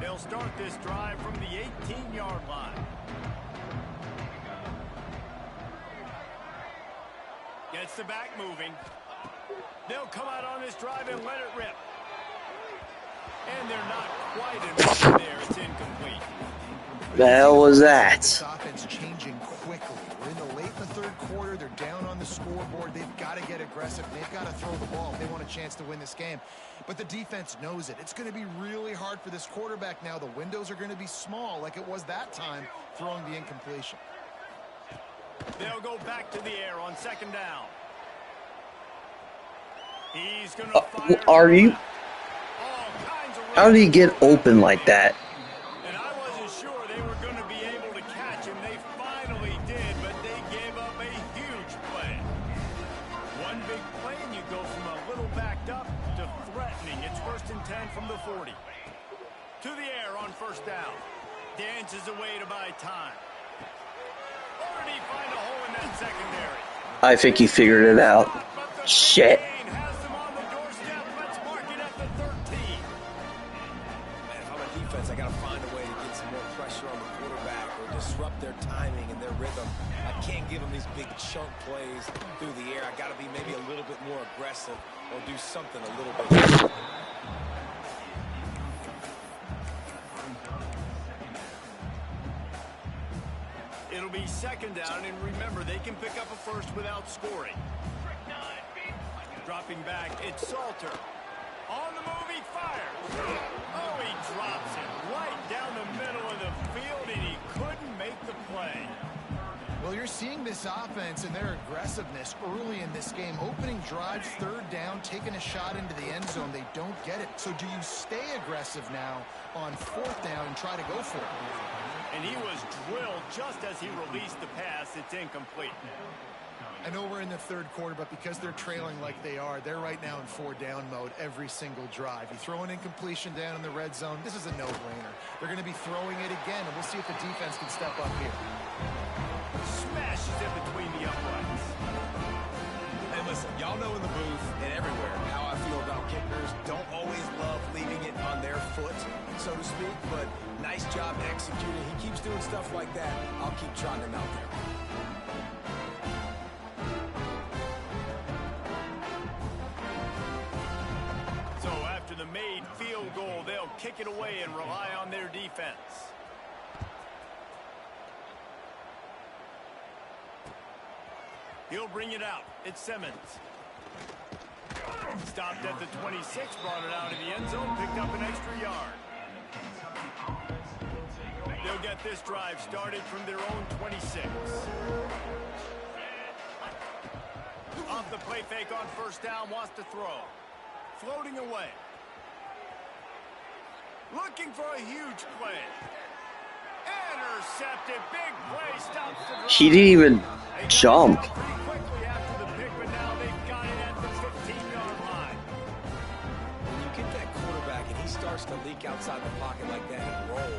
They'll start this drive from the 18-yard line. Gets the back moving. They'll come out on this drive and let it rip. And they're not quite enough there. It's incomplete. The hell was that? This offense changing quickly. We're in the late in the 3rd quarter. They're down on the scoreboard. They've got to get a aggressive. They've got to throw the ball if they want a chance to win this game. But the defense knows it. It's going to be really hard for this quarterback now. The windows are going to be small like it was that time throwing the incompletion. They'll go back to the air on second down. He's going to fire. Are you? How did he get open like that? And I wasn't sure they were going to be able to catch him. They finally did, but they gave up a huge play. One big play, and you go from a little backed up to threatening. It's 1st and 10 from the 40. To the air on first down. Dances away to buy time. Or did he find a hole in that secondary? I think he figured it out. Shit. I got to find a way to get some more pressure on the quarterback or disrupt their timing and their rhythm. I can't give them these big chunk plays through the air. I got to be maybe a little bit more aggressive or do something a little bit different. It'll be second down, and remember, they can pick up a first without scoring. Dropping back, it's Salter. On the move, he fires. Oh, he drops it right down the middle of the field, and he couldn't make the play. Well, you're seeing this offense and their aggressiveness early in this game. Opening drives, third down, taking a shot into the end zone. They don't get it. So do you stay aggressive now on fourth down and try to go for it? And he was drilled just as he released the pass. It's incomplete. I know we're in the third quarter, but because they're trailing like they are, they're right now in 4-down mode every single drive. You throw an incompletion down in the red zone, this is a no-brainer. They're going to be throwing it again, and we'll see if the defense can step up here. Smashes it between the uprights. And listen, y'all know in the booth and everywhere how I feel about kickers. Don't always love leaving it on their foot, so to speak, but nice job executing. He keeps doing stuff like that. I'll keep trotting him out there. The made field goal, they'll kick it away and rely on their defense. He'll bring it out. It's Simmons. Stopped at the 26, brought it out of the end zone, picked up an extra yard. They'll get this drive started from their own 26. Off the play fake on first down, wants to throw. Floating away. Looking for a huge play. Intercepted. Big play. Stops the drive. He didn't even jump. Pretty quickly after the pick, but now they've got it at the 15-yard line. When you get that quarterback and he starts to leak outside the pocket like that and roll,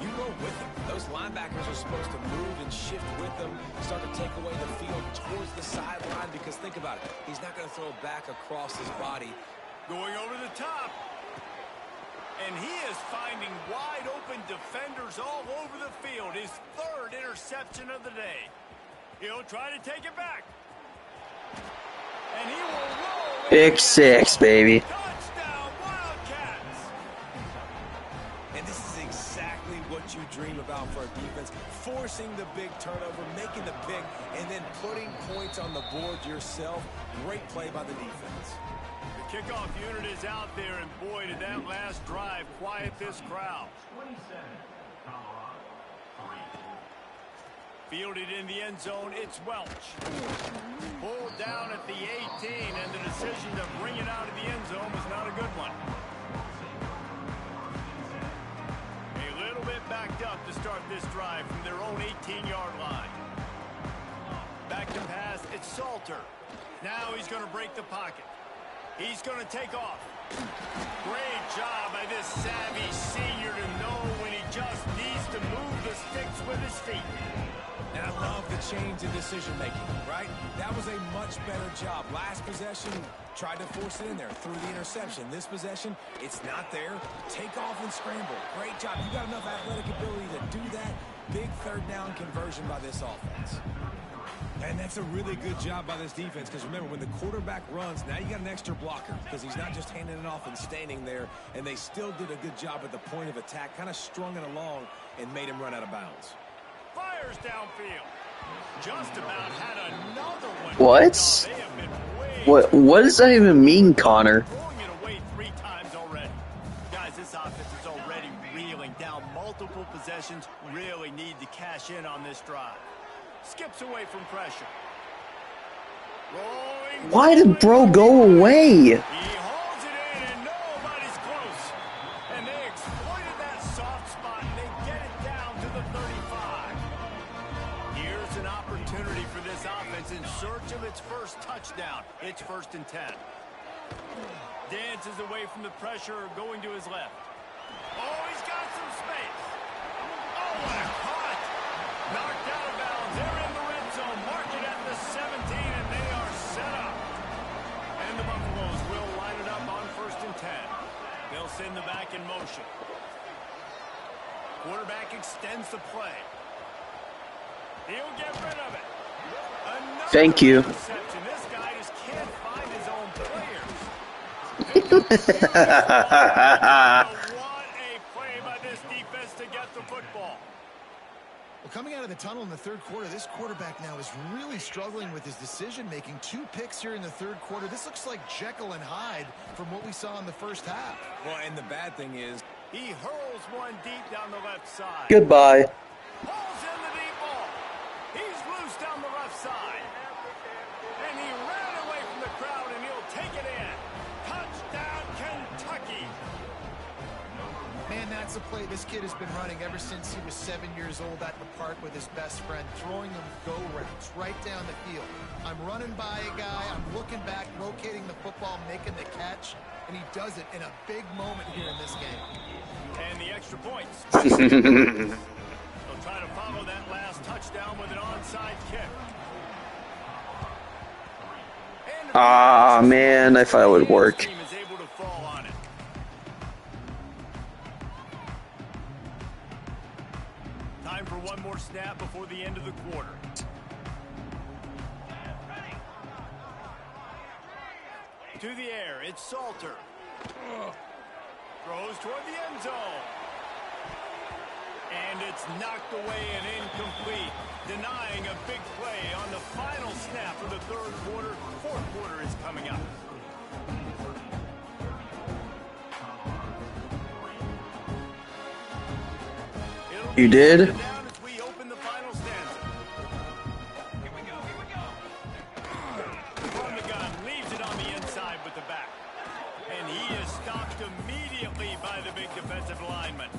you roll with him. Those linebackers are supposed to move and shift with them, start to take away the field towards the sideline, because think about it. He's not going to throw back across his body. Going over the top. And he is finding wide open defenders all over the field. His third interception of the day. He'll try to take it back. And he will roll. Pick six, baby. Touchdown, Wildcats. And this is exactly what you dream about for a defense. Forcing the big turnover, making the pick, and then putting points on the board yourself. Great play by the defense. Kickoff unit is out there, and boy, did that last drive quiet this crowd. Fielded in the end zone, it's Welch. Pulled down at the 18, and the decision to bring it out of the end zone was not a good one. A little bit backed up to start this drive from their own 18-yard line. Back to pass, it's Salter. Now he's going to break the pocket. He's going to take off. Great job by this savvy senior to know when he just needs to move the sticks with his feet. And I love the change in decision-making, right? That was a much better job. Last possession, tried to force it in there, threw the interception. This possession, it's not there. Take off and scramble. Great job. You got enough athletic ability to do that. Big third down conversion by this offense. And that's a really good job by this defense, because remember, when the quarterback runs, now you got an extra blocker, because he's not just handing it off and standing there, and they still did a good job at the point of attack, kind of strung it along and made him run out of bounds. Fires downfield. Just about had another one. What? They have been way What does that even mean, Connor? throwing it away 3 times already. Guys, this offense is already reeling down multiple possessions. Really need to cash in on this drive. Skips away from pressure. Rolling. Why did bro go away? He holds it in and nobody's close. And they exploited that soft spot and they get it down to the 35. Here's an opportunity for this offense in search of its first touchdown. It's 1st and 10. Dances away from the pressure, going to his left. Oh, he's got some space. Oh, what a cut. Knocked out of bounds. They're in the red zone. Mark it at the 17, and they are set up. And the Buffaloes will line it up on 1st and 10. They'll send the back in motion. Quarterback extends the play. He'll get rid of it. Another Thank you. interception. This guy just can't find his own players. What a play by this defense to get the football. Well, coming out of the tunnel in the 3rd quarter, this quarterback now is really struggling with his decision-making. 2 picks here in the 3rd quarter. This looks like Jekyll and Hyde from what we saw in the 1st half. Well, and the bad thing is, He hurls one deep down the left side. Goodbye. Pulls in the deep ball. He's loose down the left side. And he ran away from the crowd, and he'll take it in. Touchdown, Kentucky. Man, that's a play this kid has been running ever since he was 7 years old at the park with his best friend, throwing them go routes right down the field. I'm running by a guy, I'm looking back, locating the football, making the catch, and he does it in a big moment here in this game. And the extra points. They'll try to follow that last touchdown with an onside kick. And Ah, man, I thought it would work. team is able to fall on it. Time for one more snap before the end of the quarter. To the air, it's Salter. Throws toward the end zone. And it's knocked away and incomplete, denying a big play on the final snap of the 3rd quarter. 4th quarter is coming up. You did? Down as we open the final stanza. Here we go. From the gun, leaves it on the inside with the back. And he is stopped immediately by the big defensive lineman.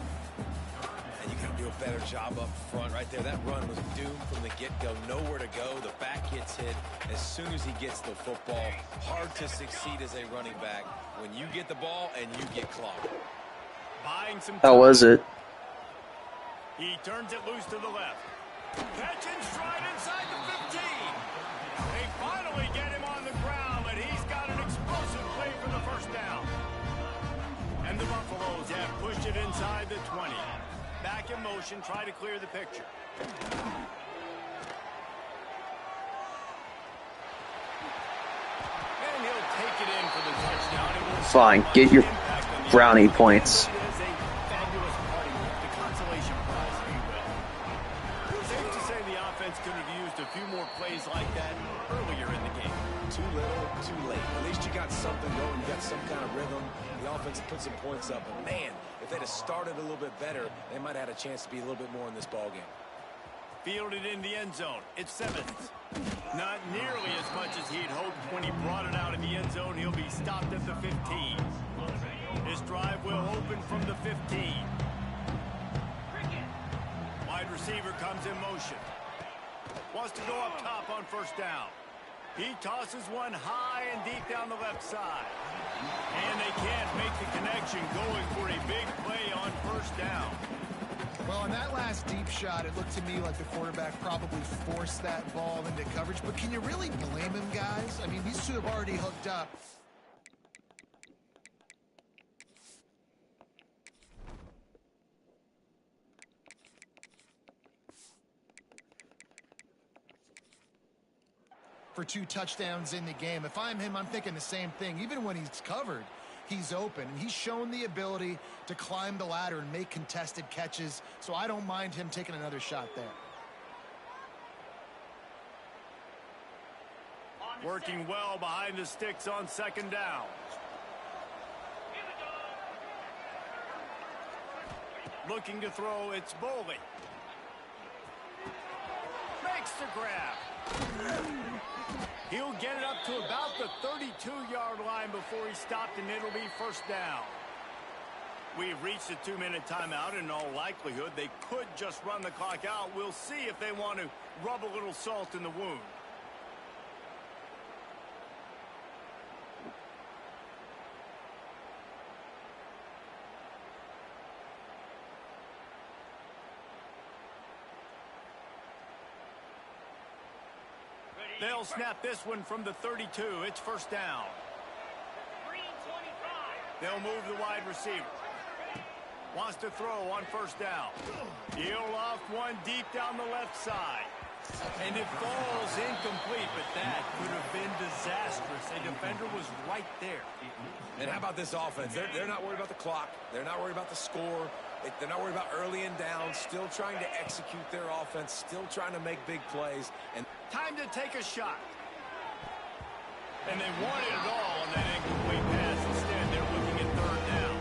and you got to do a better job up front right there. That run was doomed from the get-go. Nowhere to go. The back gets hit as soon as he gets the football. Hard to succeed as a running back when you get the ball and you get clocked. Buying some How time. was it? He turns it loose to the left. Catch and stride inside the 15. They finally get him on the ground, and he's got an explosive play for the 1st down. And the Buffaloes have pushed it inside the 20. Back in motion, try to clear the picture. And he'll take it in for the touchdown. It will Fine, get your brownie points. It is a fabulous party. The consolation prize, if you will. Safe to say the offense could have used a few more plays like that earlier in the game. Too little, too late. At least you got something going. You got some kind of rhythm. The offense put some points up. But, man, if they'd have started a little bit better, they might have had a chance to be a little bit more in this ballgame. Fielded in the end zone. It's Simmons. Not nearly as much as he'd hoped when he brought it out in the end zone. He'll be stopped at the 15. His drive will open from the 15. Wide receiver comes in motion. Wants to go up top on 1st down. He tosses one high and deep down the left side. And they can't make the connection, going for a big play on 1st down. Well, on that last deep shot, it looked to me like the quarterback probably forced that ball into coverage. But can you really blame him, guys? I mean, these two have already hooked up. For 2 touchdowns in the game. If I'm him, I'm thinking the same thing. Even when he's covered, he's open. And he's shown the ability to climb the ladder and make contested catches. So I don't mind him taking another shot there. Working well behind the sticks on second down. Looking to throw, it's Boley. Makes the grab. He'll get it up to about the 32-yard line before he stopped, and it'll be first down. We've reached a 2-minute timeout. In all likelihood, they could just run the clock out. We'll see if they want to rub a little salt in the wound. They'll snap this one from the 32. It's first down. They'll move the wide receiver. Wants to throw on first down. He'll loft one deep down the left side. And it falls incomplete, but that could have been disastrous. A defender was right there. And how about this offense? They're not worried about the clock. They're not worried about the score. They're not worried about early and down. Still trying to execute their offense. Still trying to make big plays. And time to take a shot. And they wanted it all on that incomplete pass. Instead, they're looking at third down.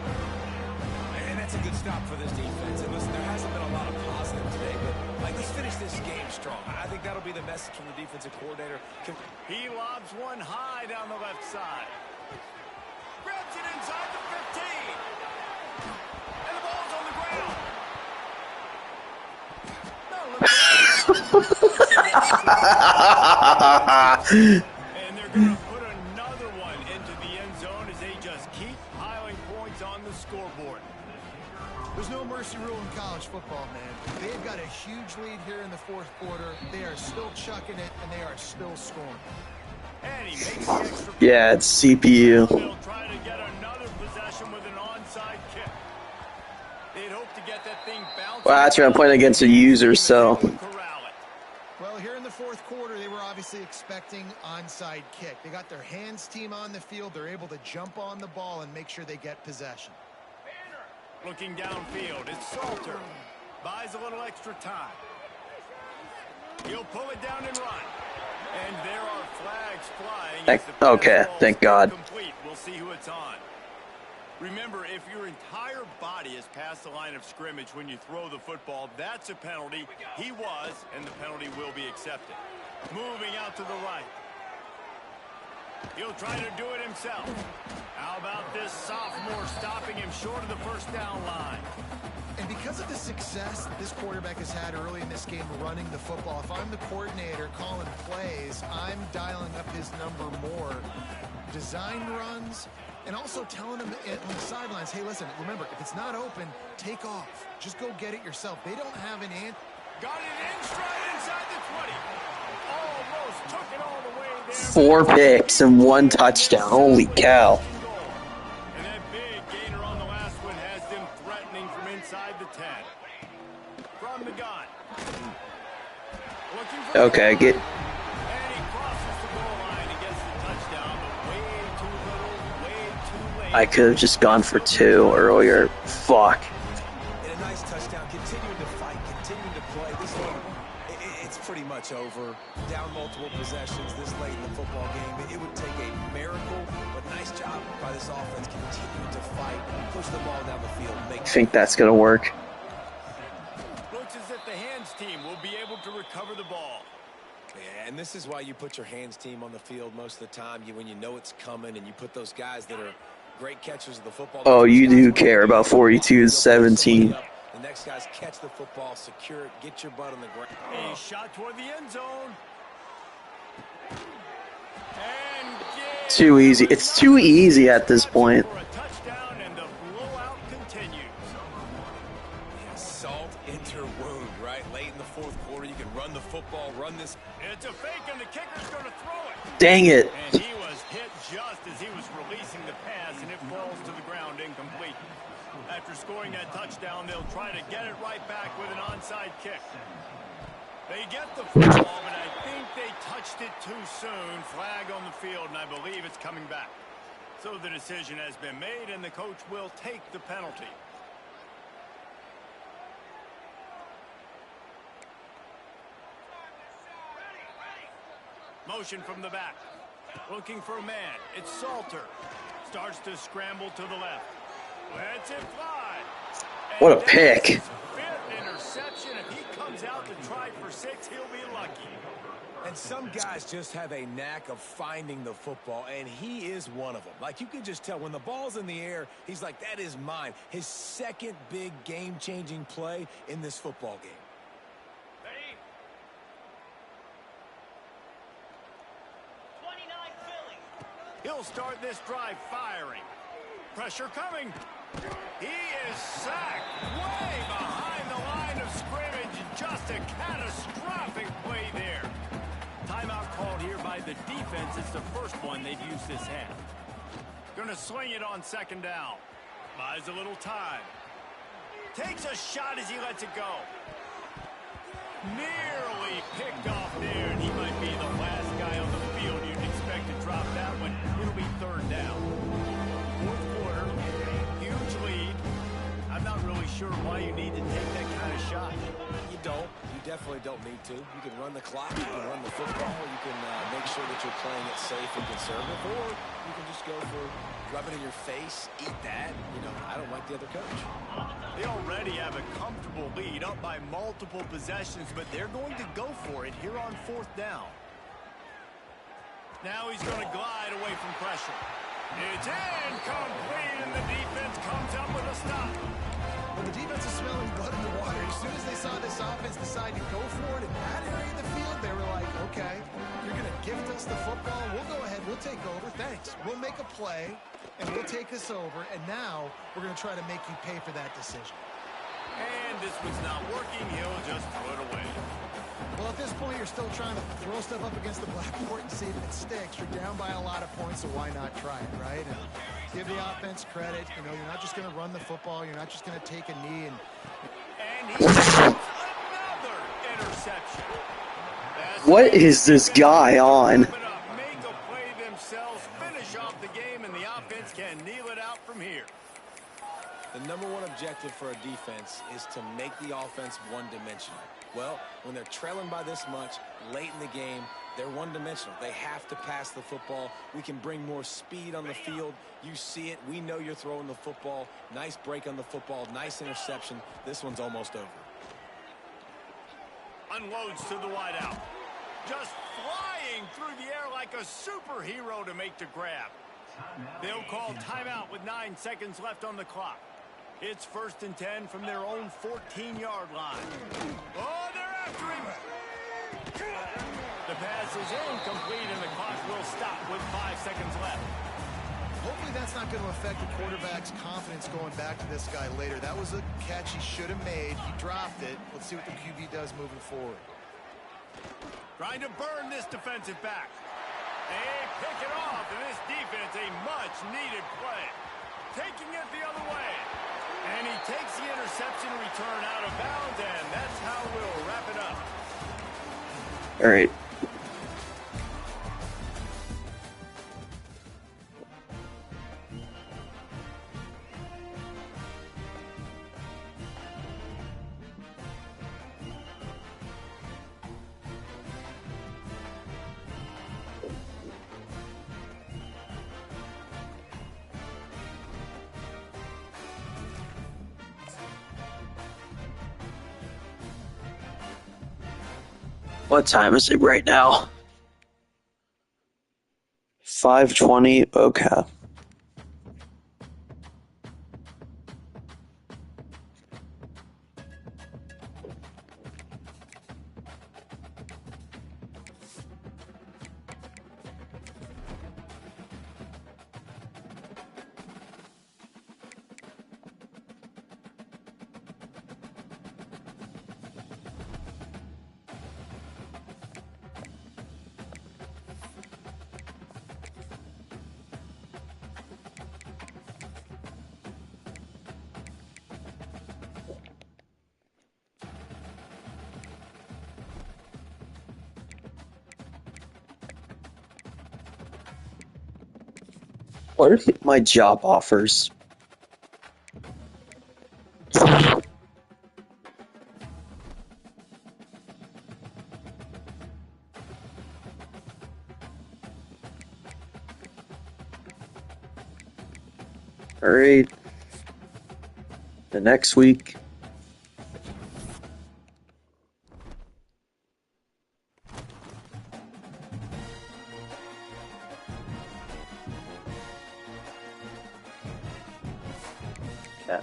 And that's a good stop for this defense. And listen, there hasn't been a lot of positive today, but let's finish this game strong. I think that'll be the message from the defensive coordinator. He lobs one high down the left side. Grabs it inside the 15. And the ball's on the ground. No, look and they're going to put another one into the end zone as they just keep piling points on the scoreboard. There's no mercy rule in college football, man. They've got a huge lead here in the fourth quarter. They are still chucking it, and they are still scoring. And he makes the extra. Yeah, it's CPU. They'll try to get another possession with an onside kick. They'd hope to get that thing bounced. Well, that's right. I'm playing against a user, so. Well, here in the fourth quarter, they were obviously expecting onside kick. They got their hands team on the field. They're able to jump on the ball and make sure they get possession. Looking downfield, it's Salter. Buys a little extra time. He'll pull it down and run. And there are flags flying. Okay, thank God. Complete. We'll see who it's on. Remember, if your entire body is past the line of scrimmage when you throw the football, that's a penalty. He was, and the penalty will be accepted. Moving out to the right. He'll try to do it himself. How about this sophomore stopping him short of the first down line? And because of the success that this quarterback has had early in this game running the football, if I'm the coordinator calling plays, I'm dialing up his number more. Design runs, and also telling them on the sidelines, hey, listen, remember, if it's not open, take off. Just go get it yourself. They don't have an answer. Got it in stride inside the 20. Almost took it all the way there. 4 picks and 1 touchdown. Holy cow. And that big gainer on the last one has them threatening from inside the 10. From the gun. Okay, get. And he crosses the goal line and gets the touchdown, but way too little, way too late. I could have just gone for 2 earlier. Fuck. And a nice touchdown, continuing to fight, continuing to play. This one, it's pretty much over. Down multiple possessions this late in the football game. It would take a miracle, but nice job by this offense continuing to fight, push the ball down the field. I think that's going to work. Looks as if the hands team will be able to recover the ball. Yeah, and this is why you put your hands team on the field most of the time. When you know it's coming, and you put those guys that are great catchers of the football. Oh, you do care about 42-17. The next guys catch the football, secure it, get your butt on the ground. A shot toward the end zone. And Too easy. It's too easy at this point. for a touchdown, and the blowout continues. Salt into wound, right? Late in the fourth quarter, you can run the football, run this. It's a fake, and the kicker's going to throw it. Dang it. And he was hit just as he was releasing the pass, and it falls to the ground incomplete. After scoring that touchdown, they'll try to get it right back with an onside kick. They get the football, but I think they touched it too soon. Flag on the field, and I believe it's coming back. So the decision has been made, and the coach will take the penalty. Motion from the back. Looking for a man. It's Salter. Starts to scramble to the left. Lets it fly. What a And pick. that's his fifth interception. If he comes out to try for 6, he'll be lucky. And some guys just have a knack of finding the football, and he is one of them. Like, you can just tell when the ball's in the air, he's like, that is mine. His second big game-changing play in this football game. Ready? 29 Philly. He'll start this drive firing. Pressure coming. He is sacked way behind the line of scrimmage. Just a catastrophic play there. Timeout called here by the defense. It's the first one they've used this half. Gonna swing it on second down. Buys a little time. Takes a shot as he lets it go. Nearly picked off there, and he might be the last guy on the field you'd expect to drop that one. It'll be third down. Fourth quarter, huge lead. I'm not really sure why you need to take that kind of shot. You don't. You definitely don't need to. You can run the clock, you can run the football, you can make sure that you're playing it safe and conservative, or you can just go for rub it in your face, eat that. You know, I don't like the other coach. They already have a comfortable lead, up by multiple possessions, but they're going to go for it here on fourth down. Now he's going to glide away from pressure. It's incomplete, and the defense comes up with a stop. Well, the defense is smelling blood in the water. As soon as they saw this offense decide to go for it in that area of the field, they were like, okay, you're going to gift us the football. We'll go ahead. We'll take over. Thanks. We'll make a play, and we'll take this over. And now we're going to try to make you pay for that decision. And this one's not working. He'll just throw it away. Well, at this point, you're still trying to throw stuff up against the blackboard and see if it sticks. You're down by a lot of points, so why not try it, right? And give the offense credit. You know, you're not just going to run the football. You're not just going to take a knee. And he throws another interception. What is this guy on? Make a play themselves, finish off the game, and the offense can kneel it out from here. The number one objective for a defense is to make the offense one-dimensional. Well, when they're trailing by this much, late in the game, they're one-dimensional. They have to pass the football. We can bring more speed on the field. You see it. We know you're throwing the football. Nice break on the football. Nice interception. This one's almost over. Unloads to the wideout. Just flying through the air like a superhero to make the grab. They'll call timeout with 9 seconds left on the clock. It's 1st and 10 from their own 14-yard line. Oh, they're after him. The pass is incomplete, and the clock will stop with 5 seconds left. hopefully that's not going to affect the quarterback's confidence going back to this guy later. That was a catch he should have made. He dropped it. Let's see what the QB does moving forward. Trying to burn this defensive back. They pick it off, and this defense, a much-needed play. Taking it the other way. And he takes the interception return out of bounds, and that's how we'll wrap it up. All right. What time is it right now? 5:20. Okay. What are my job offers? All right. The next week. Yeah.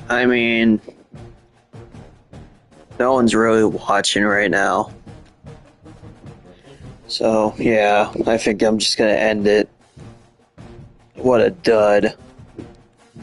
I mean, no one's really watching right now. So, yeah, I think I'm just going to end it. What a dud.